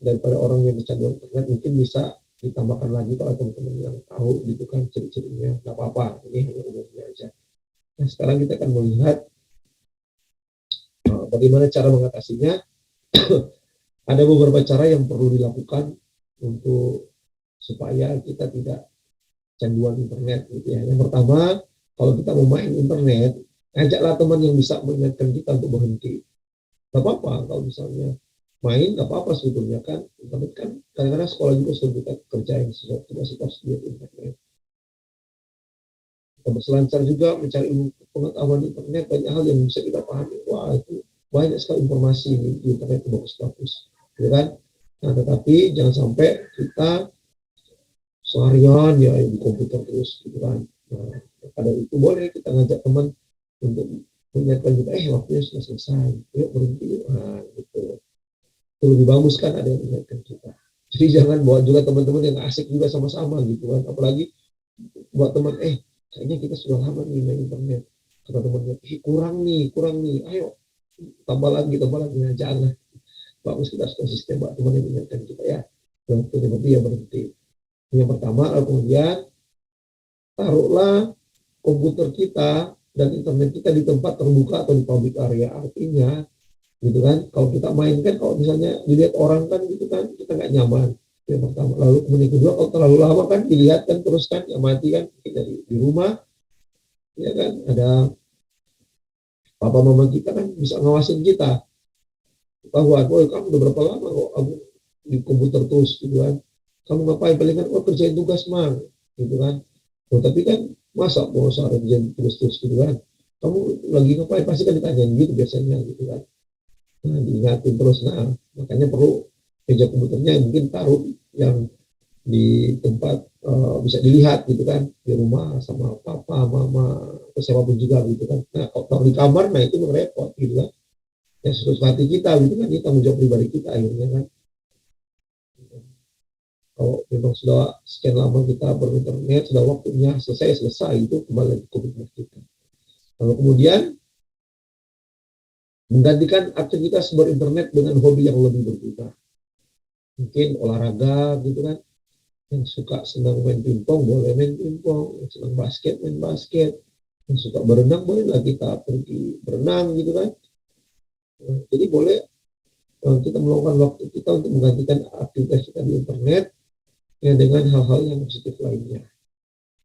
Speaker 1: daripada orang yang kecanduan internet, mungkin bisa ditambahkan lagi kalau teman-teman yang tahu gitu kan ciri-cirinya, nggak apa-apa, ini hanya umumnya aja. Nah, sekarang kita akan melihat bagaimana cara mengatasinya. Ada beberapa cara yang perlu dilakukan untuk supaya kita tidak kecanduan internet gitu ya. Yang pertama, kalau kita mau main internet, ajaklah teman yang bisa mengingatkan kita untuk berhenti. Gak apa-apa kalau misalnya main, gak apa-apa sebetulnya kan. Internet kan kadang-kadang sekolah juga sudah kita kerjain sesuatu tugas-tugas di internet. Kita berselancar juga mencari pengetahuan di internet, banyak hal yang bisa kita pahami. Wah, itu banyak sekali informasi di internet itu bagus-bagus, gitu kan. Nah, tetapi jangan sampai kita seharian ya di komputer terus, gitu kan. Nah, pada itu boleh kita ngajak teman untuk mengingatkan kita, waktunya sudah selesai, yuk berhenti, nah, gitu. Itu lebih bagus kan ada yang mengingatkan kita. Jadi jangan bawa juga teman-teman yang asik juga sama-sama gitu kan. Apalagi buat teman, kayaknya kita sudah lama nih main internet. Kata temannya, kurang nih, ayo tambah lagi. Nah, jangan. Bagus kita harus konsisten buat teman yang mengingatkan kita ya. Yang berhenti ya berhenti. Yang pertama, kemudian taruhlah komputer kita dan internet kita di tempat terbuka atau di public area. Artinya gitu kan, kalau kita main kan, kalau misalnya dilihat orang kan gitu kan, kita nggak nyaman. Yang pertama, lalu kemudian kedua, kalau terlalu lama kan dilihat kan terus kan, ya mati kan. Dari di rumah ya kan ada papa mama kita kan bisa ngawasin kita bahwa kamu udah berapa lama kok aku di komputer terus gitu kan, kamu ngapain, paling kan kerjain tugas mang gitu kan. Tapi kan masa mau seorang kerjain tugas terus gitu kan, kamu lagi ngapain, pasti kan ditanyain gitu biasanya gitu kan. Nah, diingatin terus. Nah, makanya perlu meja komputernya mungkin taruh yang di tempat bisa dilihat gitu kan, di rumah sama papa, mama, atau siapapun juga gitu kan. Nah, kalau taruh di kamar, nah itu repot gitu kan. Ya sesuatu hati kita gitu kan, ini tanggung jawab pribadi kita akhirnya kan. Kalau memang sudah sekian lama kita berinternet, sudah waktunya selesai itu kembali lagi komitmen kita. Lalu kemudian menggantikan aktivitas berinternet dengan hobi yang lebih berguna. Mungkin olahraga gitu kan, yang suka senang main pingpong boleh main pingpong, yang senang basket main basket, yang suka berenang bolehlah kita pergi berenang gitu kan. Nah, jadi boleh kita meluangkan waktu kita untuk menggantikan aktivitas kita di internet ya dengan hal-hal yang positif lainnya.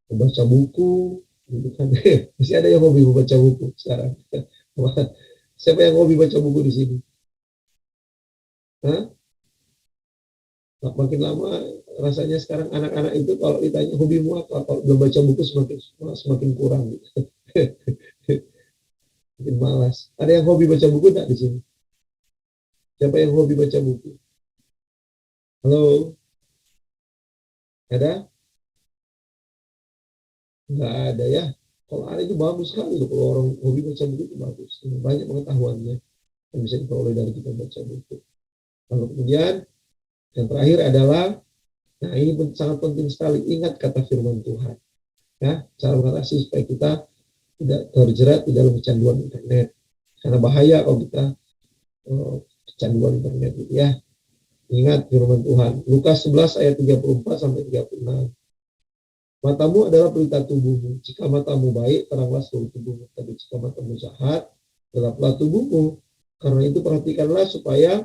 Speaker 1: Membaca buku gitu kan. Masih ada yang hobi membaca buku sekarang. Siapa yang hobi baca buku di sini? Hah? Makin lama rasanya sekarang anak-anak itu kalau ditanya hobimu apa, kalau belum baca buku semakin kurang gitu. Makin malas. Ada yang hobi baca buku enggak di sini? Siapa yang hobi baca buku? Halo? Ada? Enggak ada ya. Kalau ada itu bagus sekali loh. Kalau orang hobi baca buku itu bagus. Banyak pengetahuannya yang bisa diperoleh dari kita baca buku. Lalu kemudian yang terakhir adalah, nah ini sangat penting sekali, ingat kata firman Tuhan. Ya, cara mengatasi supaya kita tidak terjerat di dalam kecanduan internet. Karena bahaya kalau kita kecanduan internet gitu ya. Ingat firman Tuhan. Lukas 11 ayat 34 sampai 36. Matamu adalah pelita tubuhmu. Jika matamu baik, teranglah seluruh tubuhmu. Tapi jika matamu jahat, gelaplah tubuhmu. Karena itu perhatikanlah supaya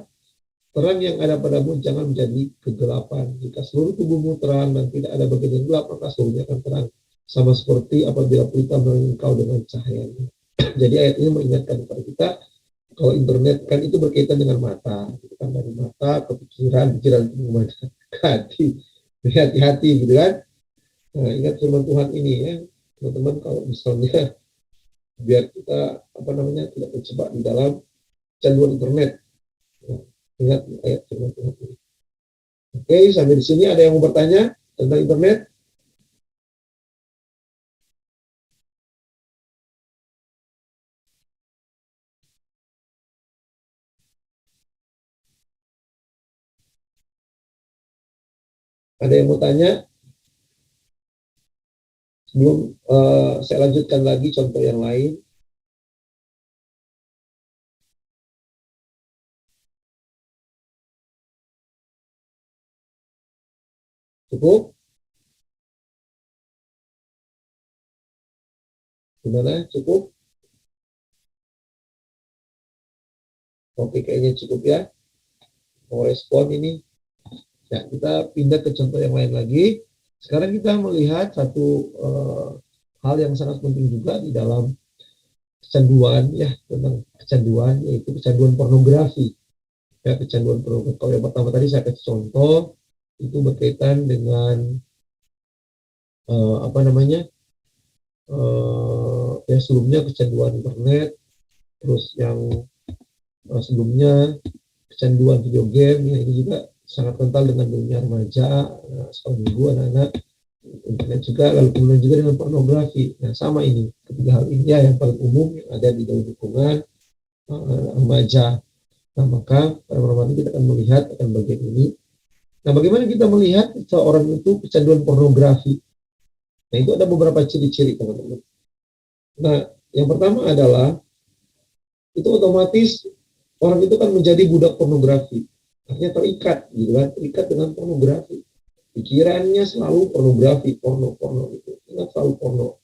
Speaker 1: terang yang ada padamu jangan menjadi kegelapan. Jika seluruh tubuhmu terang dan tidak ada bagian yang gelap, maka seluruhnya akan terang. Sama seperti apabila pelita menerangi engkau dengan cahayanya. Jadi ayat ini mengingatkan kepada kita, kalau internet kan itu berkaitan dengan mata. Gitu kan, dari mata ke pikiran, pikiran ke mana? Ke hati. Hati-hati gitu kan. Nah, ingat firman Tuhan ini ya, teman-teman, kalau misalnya biar kita tidak terjebak di dalam canduan internet. Nah, ingat ayat firman Tuhan ini. Oke, sampai di sini ada yang mau bertanya tentang internet? Ada yang mau tanya? Sebelum saya lanjutkan lagi contoh yang lain. Cukup? Gimana? Cukup? Oke, kayaknya cukup ya. Mau respon ini. Ya, kita pindah ke contoh yang lain lagi. Sekarang kita melihat satu hal yang sangat penting juga di dalam kecanduan, ya, tentang kecanduan, yaitu kecanduan pornografi. Ya, kecanduan pornografi. Kalau yang pertama tadi saya kasih contoh, itu berkaitan dengan apa namanya, ya sebelumnya kecanduan internet, terus yang sebelumnya kecanduan video game, ya ini juga sangat kental dengan dunia remaja, sekolah minggu anak-anak, internet juga, lalu kemudian juga dengan pornografi. Nah, sama ini, ketiga hal ini ya yang paling umum yang ada di dalam lingkungan remaja. Nah, maka pada malam ini kita akan melihat akan bagian ini. Nah, bagaimana kita melihat seorang itu kecanduan pornografi? Nah, itu ada beberapa ciri-ciri, teman-teman. Nah, yang pertama adalah itu otomatis orang itu kan menjadi budak pornografi. Artinya terikat, gitu kan, terikat dengan pornografi. Pikirannya selalu pornografi, porno gitu. Ingat selalu porno.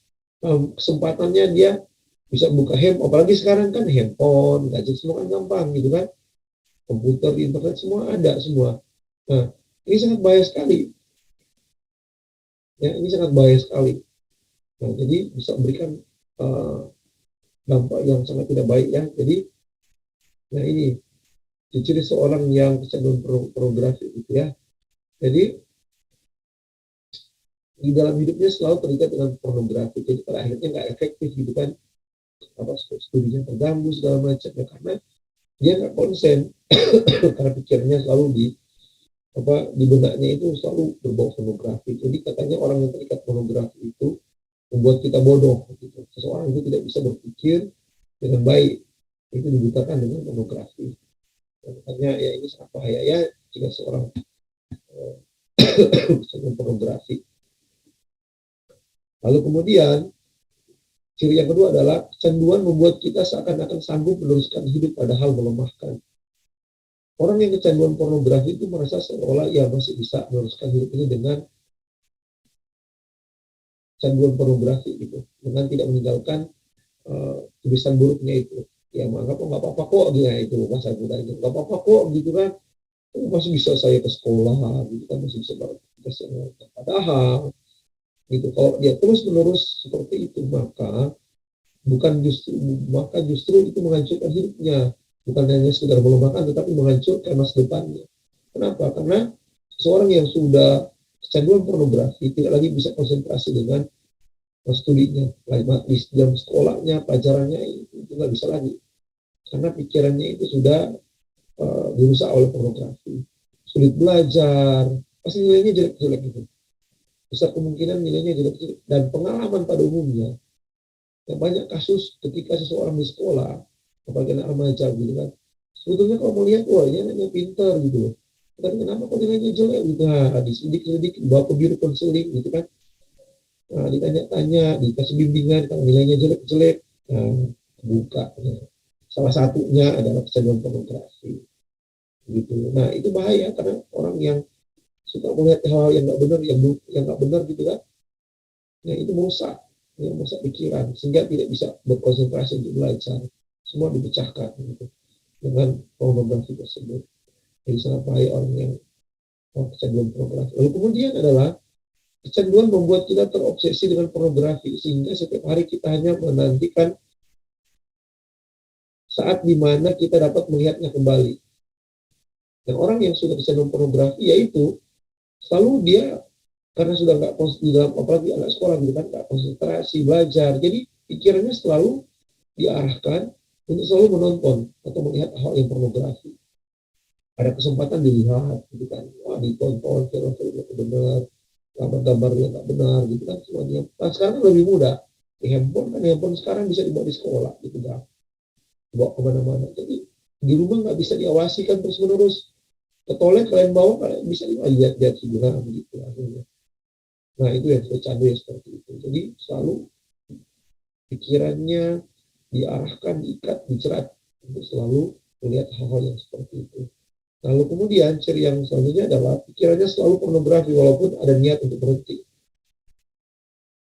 Speaker 1: Kesempatannya dia bisa buka apalagi sekarang kan handphone, gadget semua kan gampang gitu kan. Komputer, internet semua ada semua. Nah, ini sangat bahaya sekali. Ya, ini sangat bahaya sekali. Nah, jadi bisa memberikan dampak yang sangat tidak baik ya. Jadi, nah ini ciri seorang yang kecanduan pornografi gitu ya. Jadi di dalam hidupnya selalu terikat dengan pornografi. Jadi pada akhirnya nggak efektif gitu kan. Apa studinya terganggu segala macamnya karena dia nggak konsen karena pikirannya selalu di benaknya itu selalu berbau pornografi. Jadi katanya orang yang terikat pornografi itu membuat kita bodoh. Gitu. Seseorang itu tidak bisa berpikir dengan baik. Itu dibutakan dengan pornografi. Makanya ya ini sangat bahaya ya jika seorang dengan pornografi. Lalu kemudian ciri yang kedua adalah kecanduan membuat kita seakan-akan sanggup meneruskan hidup padahal melemahkan. Orang yang kecanduan pornografi itu merasa seolah ia masih bisa meneruskan hidup ini dengan kecanduan pornografi gitu, dengan tidak meninggalkan tulisan buruknya itu. Ya menganggap nggak apa-apa kok dia itu masa muda itu nggak apa-apa kok gitu kan, masih bisa saya ke sekolah gitu kan, masih bisa beraktivitas yang lain. Padahal gitu kalau dia terus menerus seperti itu maka justru itu menghancurkan hidupnya, bukan hanya sekedar melupakan tetapi menghancurkan masa depannya. Kenapa? Karena seorang yang sudah kecanduan pornografi tidak lagi bisa konsentrasi dengan studinya, di jam sekolahnya, pelajarannya itu nggak bisa lagi karena pikirannya itu sudah dirusak oleh pornografi. Sulit belajar, pasti nilainya jelek-jelek gitu. Besar kemungkinan nilainya jelek-jelek dan pengalaman pada umumnya. Yang banyak kasus ketika seseorang di sekolah, apalagi anak remaja gitu kan, sebetulnya kalau mau lihat, wah ini anaknya pintar gitu. Tapi kenapa kok nilainya jelek gitu? Nah, disidik-sidik, bawa ke biro konseling gitu kan. Nah, ditanya-tanya, dikasih bimbingan, kalau nilainya jelek-jelek, nah, buka. Nah, salah satunya adalah kecanduan pornografi. Gitu. Nah, itu bahaya karena orang yang suka melihat hal-hal yang nggak benar, yang nggak benar gitu kan, Nah itu merusak pikiran sehingga tidak bisa berkonsentrasi untuk belajar. Semua dipecahkan gitu, dengan pornografi tersebut. Jadi sangat bahaya orang yang kecanduan pornografi. Lalu kemudian adalah kecanduan membuat kita terobsesi dengan pornografi sehingga setiap hari kita hanya menantikan saat dimana kita dapat melihatnya kembali. Dan orang yang sudah kecanduan pornografi yaitu selalu dia karena sudah nggak di dalam, apalagi anak sekolah gitu kan, nggak konsentrasi belajar, jadi pikirannya selalu diarahkan untuk selalu menonton atau melihat hal yang pornografi. Ada kesempatan dilihat gitu kan, wah ditonton film-film yang benar, gambar-gambarnya nggak benar gitu kan semuanya. Nah sekarang lebih mudah, di handphone sekarang bisa dibawa di sekolah gitu kan, dibawa kemana-mana. Jadi di rumah nggak bisa diawasi kan terus menerus. Ke toilet kalian bawa, kalian bisa lihat-lihat hiburan gitu akhirnya. Nah itu yang candu ya seperti itu. Jadi selalu pikirannya diarahkan, diikat, dicerat untuk selalu melihat hal-hal yang seperti itu. Lalu kemudian ciri yang selanjutnya adalah pikirannya selalu pornografi walaupun ada niat untuk berhenti.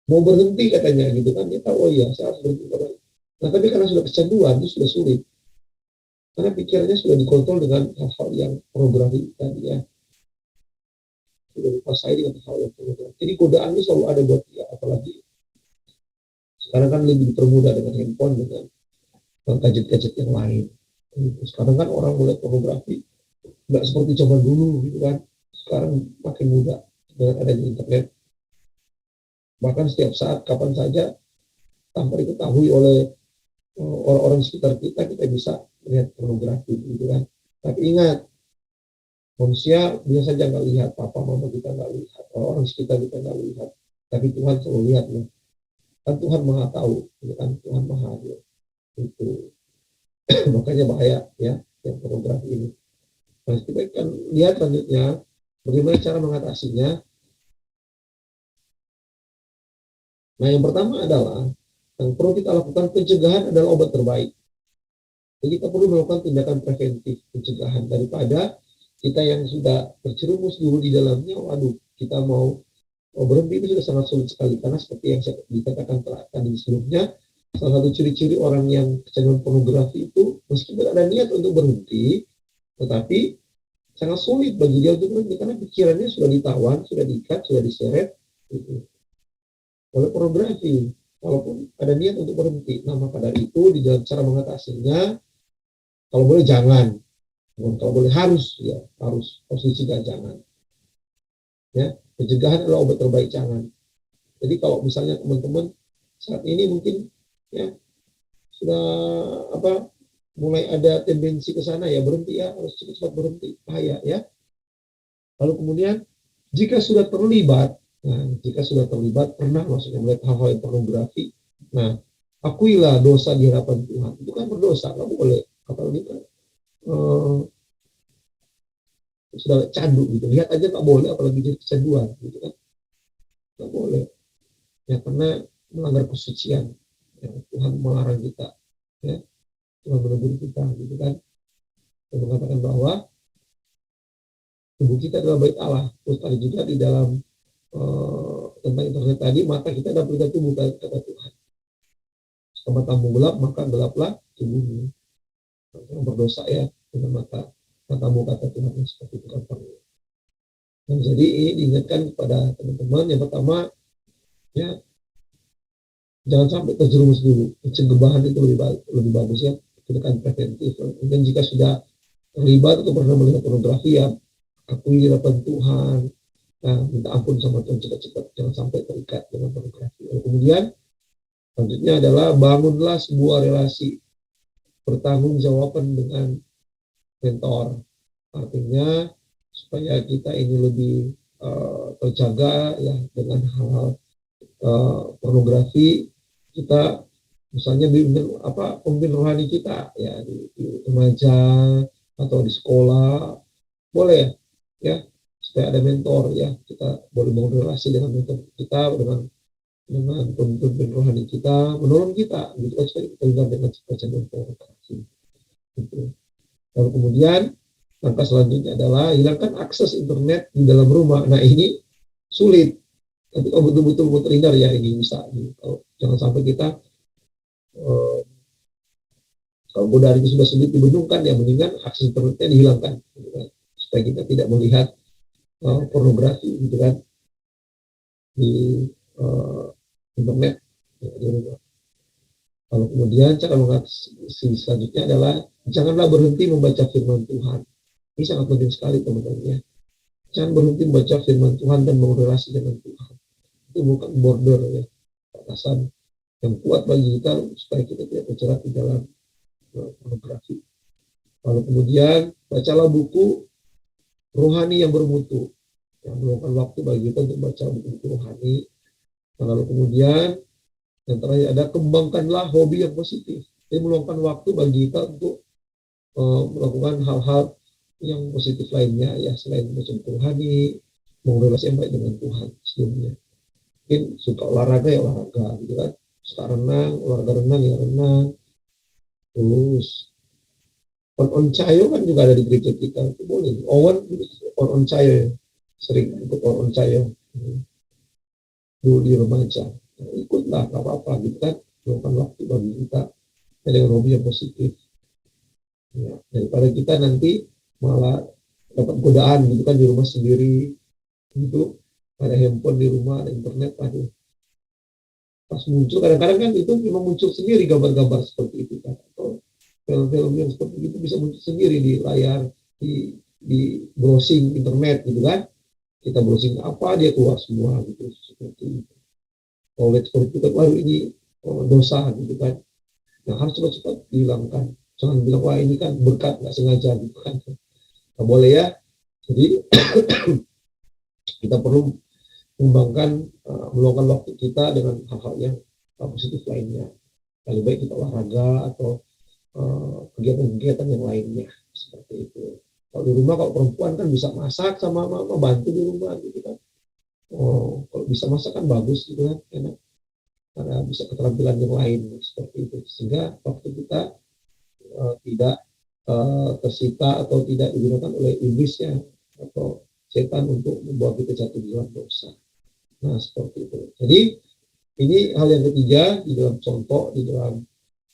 Speaker 1: Mau berhenti katanya gitu kan, dia tahu oh iya saya harus berhenti. Nah tapi karena sudah kecanduan itu sudah sulit. Karena pikirannya sudah dikontrol dengan hal-hal yang pornografi tadi ya. Sudah dikuasai dengan hal yang pornografi. Jadi godaannya selalu ada buat dia, apalagi sekarang kan lebih dipermudah dengan handphone, dengan gadget-gadget yang lain. Sekarang kan orang mulai pornografi nggak seperti zaman dulu gitu kan. Sekarang makin mudah dengan adanya internet. Bahkan setiap saat, kapan saja, tanpa diketahui oleh orang-orang sekitar kita, kita bisa melihat pornografi gitu kan. Tapi ingat, manusia bisa saja nggak lihat, papa mama kita nggak lihat, orang sekitar kita nggak lihat, tapi Tuhan selalu lihat loh. Kan Tuhan maha tahu, gitu kan, Tuhan maha adil. Itu makanya bahaya ya yang pornografi ini. Nah, kita akan lihat selanjutnya bagaimana cara mengatasinya. Nah, yang pertama adalah yang perlu kita lakukan, pencegahan adalah obat terbaik. Jadi kita perlu melakukan tindakan preventif, pencegahan, daripada kita yang sudah terjerumus dulu di dalamnya, waduh, kita mau berhenti itu sudah sangat sulit sekali. Karena seperti yang saya dikatakan tadi sebelumnya, salah satu ciri-ciri orang yang kecanduan pornografi itu, meskipun ada niat untuk berhenti, tetapi sangat sulit bagi dia untuk berhenti, karena pikirannya sudah ditawan, sudah diikat, sudah diseret gitu, oleh pornografi, walaupun ada niat untuk berhenti. Nah, maka dari itu di dalam cara mengatasinya, kalau boleh jangan, kalau boleh harus, ya harus posisi jangan. Ya, pencegahan adalah obat terbaik, jangan. Jadi kalau misalnya teman-teman saat ini mungkin ya sudah mulai ada tendensi ke sana, ya berhenti ya, harus cepat-cepat berhenti, bahaya ya. Lalu kemudian jika sudah terlibat pernah maksudnya melihat hal-hal yang pornografi, nah akuilah dosa di hadapan Tuhan. Itu kan berdosa, nggak boleh. Apalagi kan sudah candu gitu, lihat aja nggak boleh, apalagi jadi kecanduan gitu kan, nggak boleh ya, karena melanggar kesucian ya, Tuhan melarang kita ya, Tuhan menegur kita gitu kan, dan mengatakan bahwa tubuh kita adalah bait Allah. Terus tadi juga di dalam tentang internet tadi, mata kita adalah pelita tubuh, kata Tuhan. Jika matamu gelap, maka gelaplah tubuhmu. Yang berdosa ya dengan matamu, kata Tuhan, seperti itu kan. Dan jadi ini diingatkan kepada teman-teman, yang pertama ya jangan sampai terjerumus dulu. Pencegahan itu lebih bagus ya, tindakan preventif. Dan jika sudah terlibat atau pernah melihat pornografi, ya akui di hadapan Tuhan, nah, minta ampun sama Tuhan cepat-cepat, jangan sampai terikat dengan pornografi. Lalu kemudian selanjutnya adalah bangunlah sebuah relasi pertanggungjawaban dengan mentor. Artinya supaya kita ini lebih terjaga ya dengan hal-hal pornografi, kita misalnya pemimpin rohani kita ya di remaja atau di sekolah, boleh ya, supaya ada mentor ya, kita boleh bangun relasi dengan mentor kita, dengan pemimpin rohani kita, menolong kita gitu kan, supaya kita terlibat dengan kecanduan pornografi gitu. Lalu kemudian langkah selanjutnya adalah hilangkan akses internet di dalam rumah. Nah ini sulit Tapi kalau betul-betul mau terhindar ya ini bisa. Kalau jangan sampai kita eh, kalau godaan itu sudah sulit dibendungkan ya mendingan akses internetnya dihilangkan, gitu kan. Supaya kita tidak melihat pornografi gitu kan di uh, internet. Ya, lalu kemudian cara mengatasi selanjutnya adalah janganlah berhenti membaca firman Tuhan. Ini sangat penting sekali teman-teman ya. Jangan berhenti membaca firman Tuhan dan berrelasi dengan Tuhan. Itu bukan border ya, batasan yang kuat bagi kita supaya kita tidak terjerat di dalam pornografi. Lalu kemudian bacalah buku rohani yang bermutu, yang meluangkan waktu bagi kita untuk baca buku-buku rohani. Lalu kemudian yang terakhir ada kembangkanlah hobi yang positif. Jadi meluangkan waktu bagi kita untuk melakukan hal-hal yang positif lainnya ya selain baca buku rohani, mau relasi yang baik dengan Tuhan sebelumnya. Mungkin suka olahraga ya olahraga gitu kan. Suka renang, olahraga renang ya renang. Terus on cayo kan juga ada di gereja kita, itu boleh. On cayo sering ikut on cayo dulu di remaja. Nah, ikutlah, gak apa-apa gitu kan. Luangkan waktu bagi kita dengan hobi yang positif. Ya, daripada kita nanti malah dapat godaan gitu kan di rumah sendiri gitu, ada handphone di rumah, ada internet, aduh. Pas muncul, kadang-kadang kan itu memang muncul sendiri gambar-gambar seperti itu kan. Atau film-film yang seperti itu bisa muncul sendiri di layar, di browsing internet gitu kan. Kita browsing apa, dia keluar semua gitu, seperti itu. Kalau lihat seperti itu kan, waduh ini dosa gitu kan. Nah harus cepat-cepat dihilangkan. Jangan bilang, wah ini kan berkat, nggak sengaja gitu kan. Nggak boleh ya. Jadi kita perlu mengembangkan, meluangkan waktu kita dengan hal-hal yang positif lainnya. Lebih baik kita olahraga atau kegiatan-kegiatan yang lainnya seperti itu. Kalau di rumah, kalau perempuan kan bisa masak sama mama bantu di rumah gitu kan. Kalau bisa masak kan bagus gitu kan, enak. Karena bisa keterampilan yang lain seperti itu. Sehingga waktu kita tidak tersita atau tidak digunakan oleh iblis ya atau setan untuk membuat kita jatuh di dalam dosa. Nah seperti itu. Jadi ini hal yang ketiga di dalam contoh, di dalam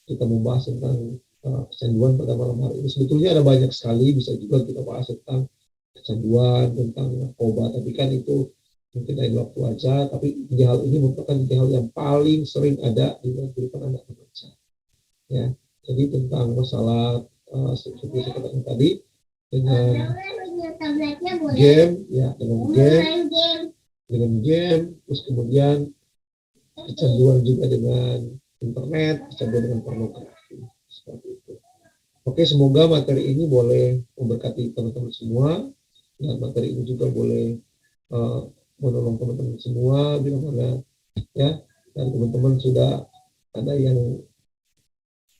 Speaker 1: kita membahas tentang kecanduan pada malam hari ini. Sebetulnya ada banyak sekali, bisa juga kita bahas tentang kecanduan, tentang narkoba, tapi kan itu mungkin lain waktu aja. Tapi tiga hal ini merupakan tiga hal yang paling sering ada di dalam kehidupan anak remaja. Ya, jadi tentang masalah seperti saya katakan tadi dengan game, ya dengan game, terus kemudian kecanduan juga dengan internet, kecanduan dengan pornografi, seperti itu. Oke, semoga materi ini boleh memberkati teman-teman semua, dan materi ini juga boleh menolong teman-teman semua bila mana ya, dan teman-teman sudah ada yang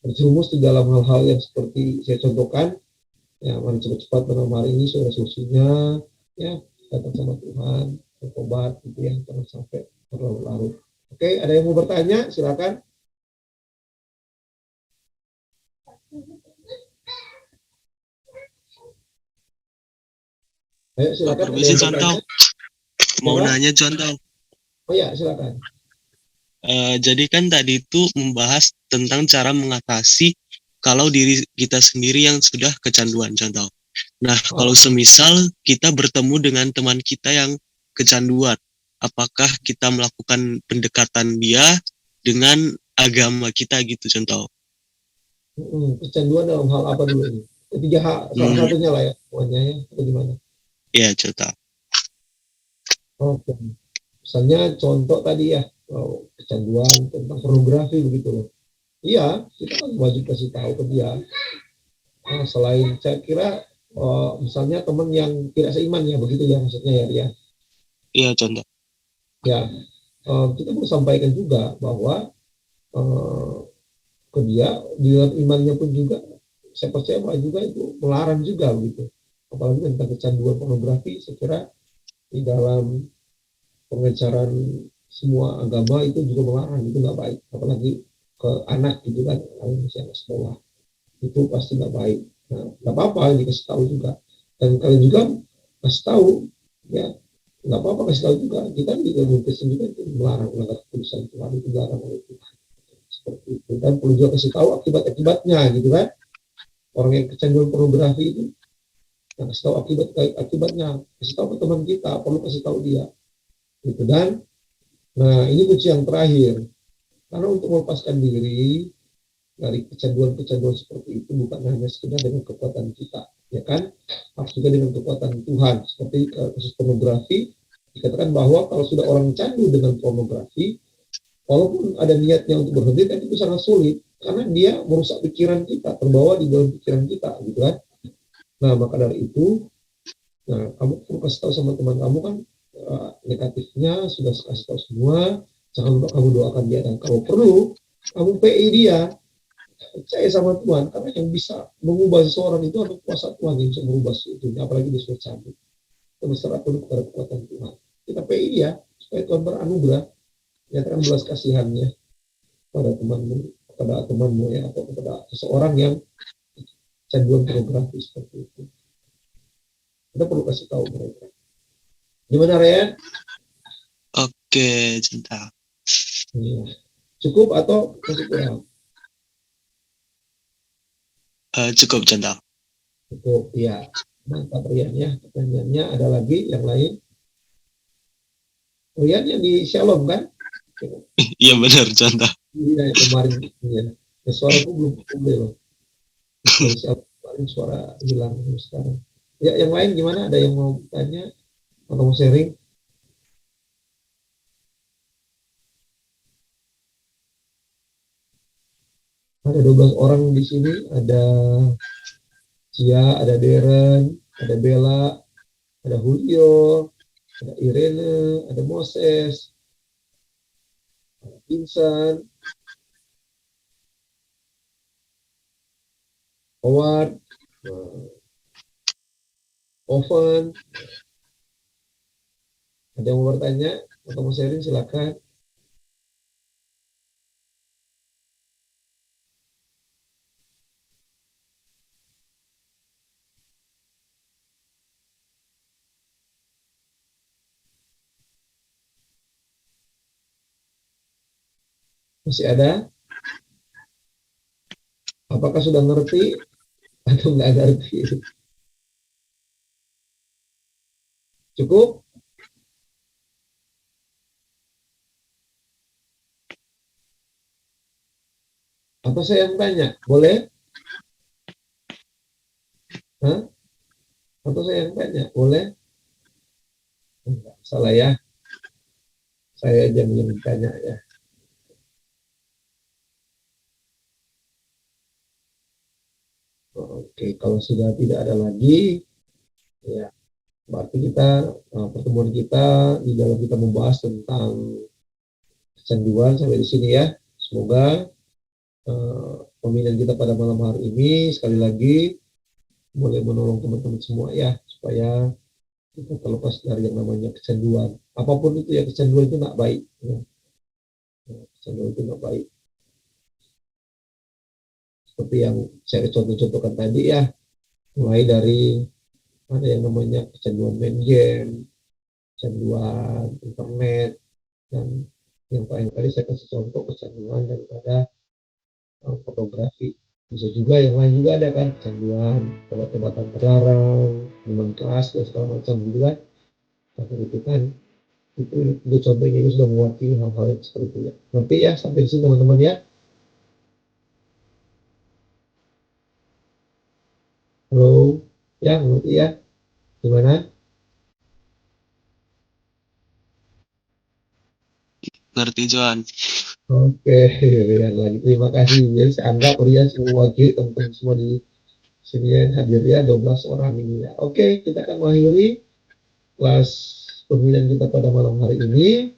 Speaker 1: terjerumus di dalam hal-hal yang seperti saya contohkan, ya mari cepat-cepat malam hari ini sudah solusinya, ya datang sama Tuhan, bertobat gitu ya, jangan sampai berlarut-larut. Oke, ada yang mau bertanya? Silakan. Ayo silakan.
Speaker 2: Permisi contoh. Mau nanya contoh.
Speaker 1: Oh ya, silakan.
Speaker 2: Jadi kan tadi itu membahas tentang cara mengatasi kalau diri kita sendiri yang sudah kecanduan contoh. Nah, kalau semisal kita bertemu dengan teman kita yang kecanduan, apakah kita melakukan pendekatan dia dengan agama kita gitu contoh?
Speaker 1: Kecanduan dalam hal apa dulu ini? Ketiga hal, salah satunya lah ya, pokoknya ya, atau gimana?
Speaker 2: Iya, contoh.
Speaker 1: Oke. Misalnya contoh tadi ya, kecanduan tentang pornografi begitu loh. Iya, kita kan wajib kasih tahu ke dia. Nah, selain saya kira misalnya teman yang tidak seiman ya, begitu ya maksudnya ya dia.
Speaker 2: Iya, contoh.
Speaker 1: Ya, kita perlu sampaikan juga bahwa ke dia di dalam imannya pun juga saya percaya bahwa juga itu melarang juga begitu. Apalagi tentang kecanduan pornografi, saya kira di dalam pengajaran semua agama itu juga melarang, itu nggak baik, apalagi ke anak gitu kan, kalau misalnya sekolah itu pasti nggak baik. Nah nggak apa-apa dikasih tahu juga, dan kalian juga kasih tahu ya nggak apa-apa kasih tahu juga. Kita di ilmu Kristen juga itu melarang melanggar keputusan Tuhan, itu dilarang oleh Tuhan. Seperti itu. Dan perlu juga kasih tahu akibat-akibatnya gitu kan. Orang yang kecanduan pornografi itu, nah, kasih tahu akibatnya, kasih tahu ke teman kita, perlu kasih tahu dia. Gitu. Dan nah ini kunci yang terakhir, karena untuk melepaskan diri dari kecanduan-kecanduan seperti itu bukan hanya sekedar dengan kekuatan kita, ya kan, harus juga dengan kekuatan Tuhan. Seperti kasus pornografi, dikatakan bahwa kalau sudah orang candu dengan pornografi, walaupun ada niatnya untuk berhenti, tapi itu sangat sulit karena dia merusak pikiran kita, terbawa di dalam pikiran kita, gitu kan. Nah, maka dari itu, nah kamu perlu kasih tahu sama teman kamu kan, negatifnya sudah kasih tahu semua. Jangan lupa kamu doakan dia, dan kalau perlu kamu PI dia, percaya sama Tuhan, karena yang bisa mengubah seseorang itu adalah kuasa Tuhan yang bisa merubah itu, apalagi dia sudah cantik. Kita berserah penuh kepada kekuatan Tuhan. Kita PI dia supaya Tuhan beranugerah, nyatakan belas kasihannya pada temanmu ya, atau kepada seseorang yang canduan pornografi seperti itu. Kita perlu kasih tahu mereka. Gimana, Ren?
Speaker 2: Oke, Cinta.
Speaker 1: Ya. Cukup atau masih kurang?
Speaker 2: Cukup, Cinta.
Speaker 1: Cukup, ya. Mantap, Rian ya. Pertanyaannya ada lagi yang lain? Rian yang di Shalom kan?
Speaker 2: Iya benar, Cinta.
Speaker 1: Iya, kemarin ya. Ya, suaraku belum pulih loh. Dari Shalom kemarin suara hilang sekarang. Ya, yang lain gimana? Ada yang mau tanya atau mau sharing? Ada 12 orang di sini. Ada Cia, ada Deren, ada Bella, ada Julio, ada Irene, ada Moses, ada Vincent, Howard, Oven. Ada yang mau bertanya atau mau sharing, silakan. Masih ada? Apakah sudah ngerti atau nggak ngerti? Cukup? Atau saya yang tanya? Boleh? Hah? Atau saya yang tanya? Boleh? Enggak salah ya. Saya aja yang tanya ya. Oke, kalau sudah tidak ada lagi, ya berarti kita, pertemuan kita di dalam kita membahas tentang kecanduan sampai di sini ya. Semoga pemilihan kita pada malam hari ini sekali lagi boleh menolong teman-teman semua ya, supaya kita terlepas dari yang namanya kecanduan. Apapun itu ya, kecanduan itu nggak baik. Ya. Kecanduan itu nggak baik. Seperti yang saya contoh-contohkan tadi ya, mulai dari ada yang namanya kecanduan main game, kecanduan internet, dan yang paling tadi saya kasih contoh kecanduan daripada fotografi. Bisa juga yang lain juga ada kan, kecanduan obat-obatan terlarang, minuman keras dan segala macam gitu kan. Tapi itu kan itu contohnya itu sudah mewakili hal-hal yang seperti itu ya. Nanti ya sampai di sini teman-teman ya. Halo, ya ngerti ya. Gimana?
Speaker 2: Ngerti, Johan.
Speaker 1: Oke, Rian lagi. Terima kasih. Jadi saya anggap Rian mewakili teman-teman semua di sini yang hadir ya, 12 orang ini ya. Oke, kita akan mengakhiri kelas pemilihan kita pada malam hari ini.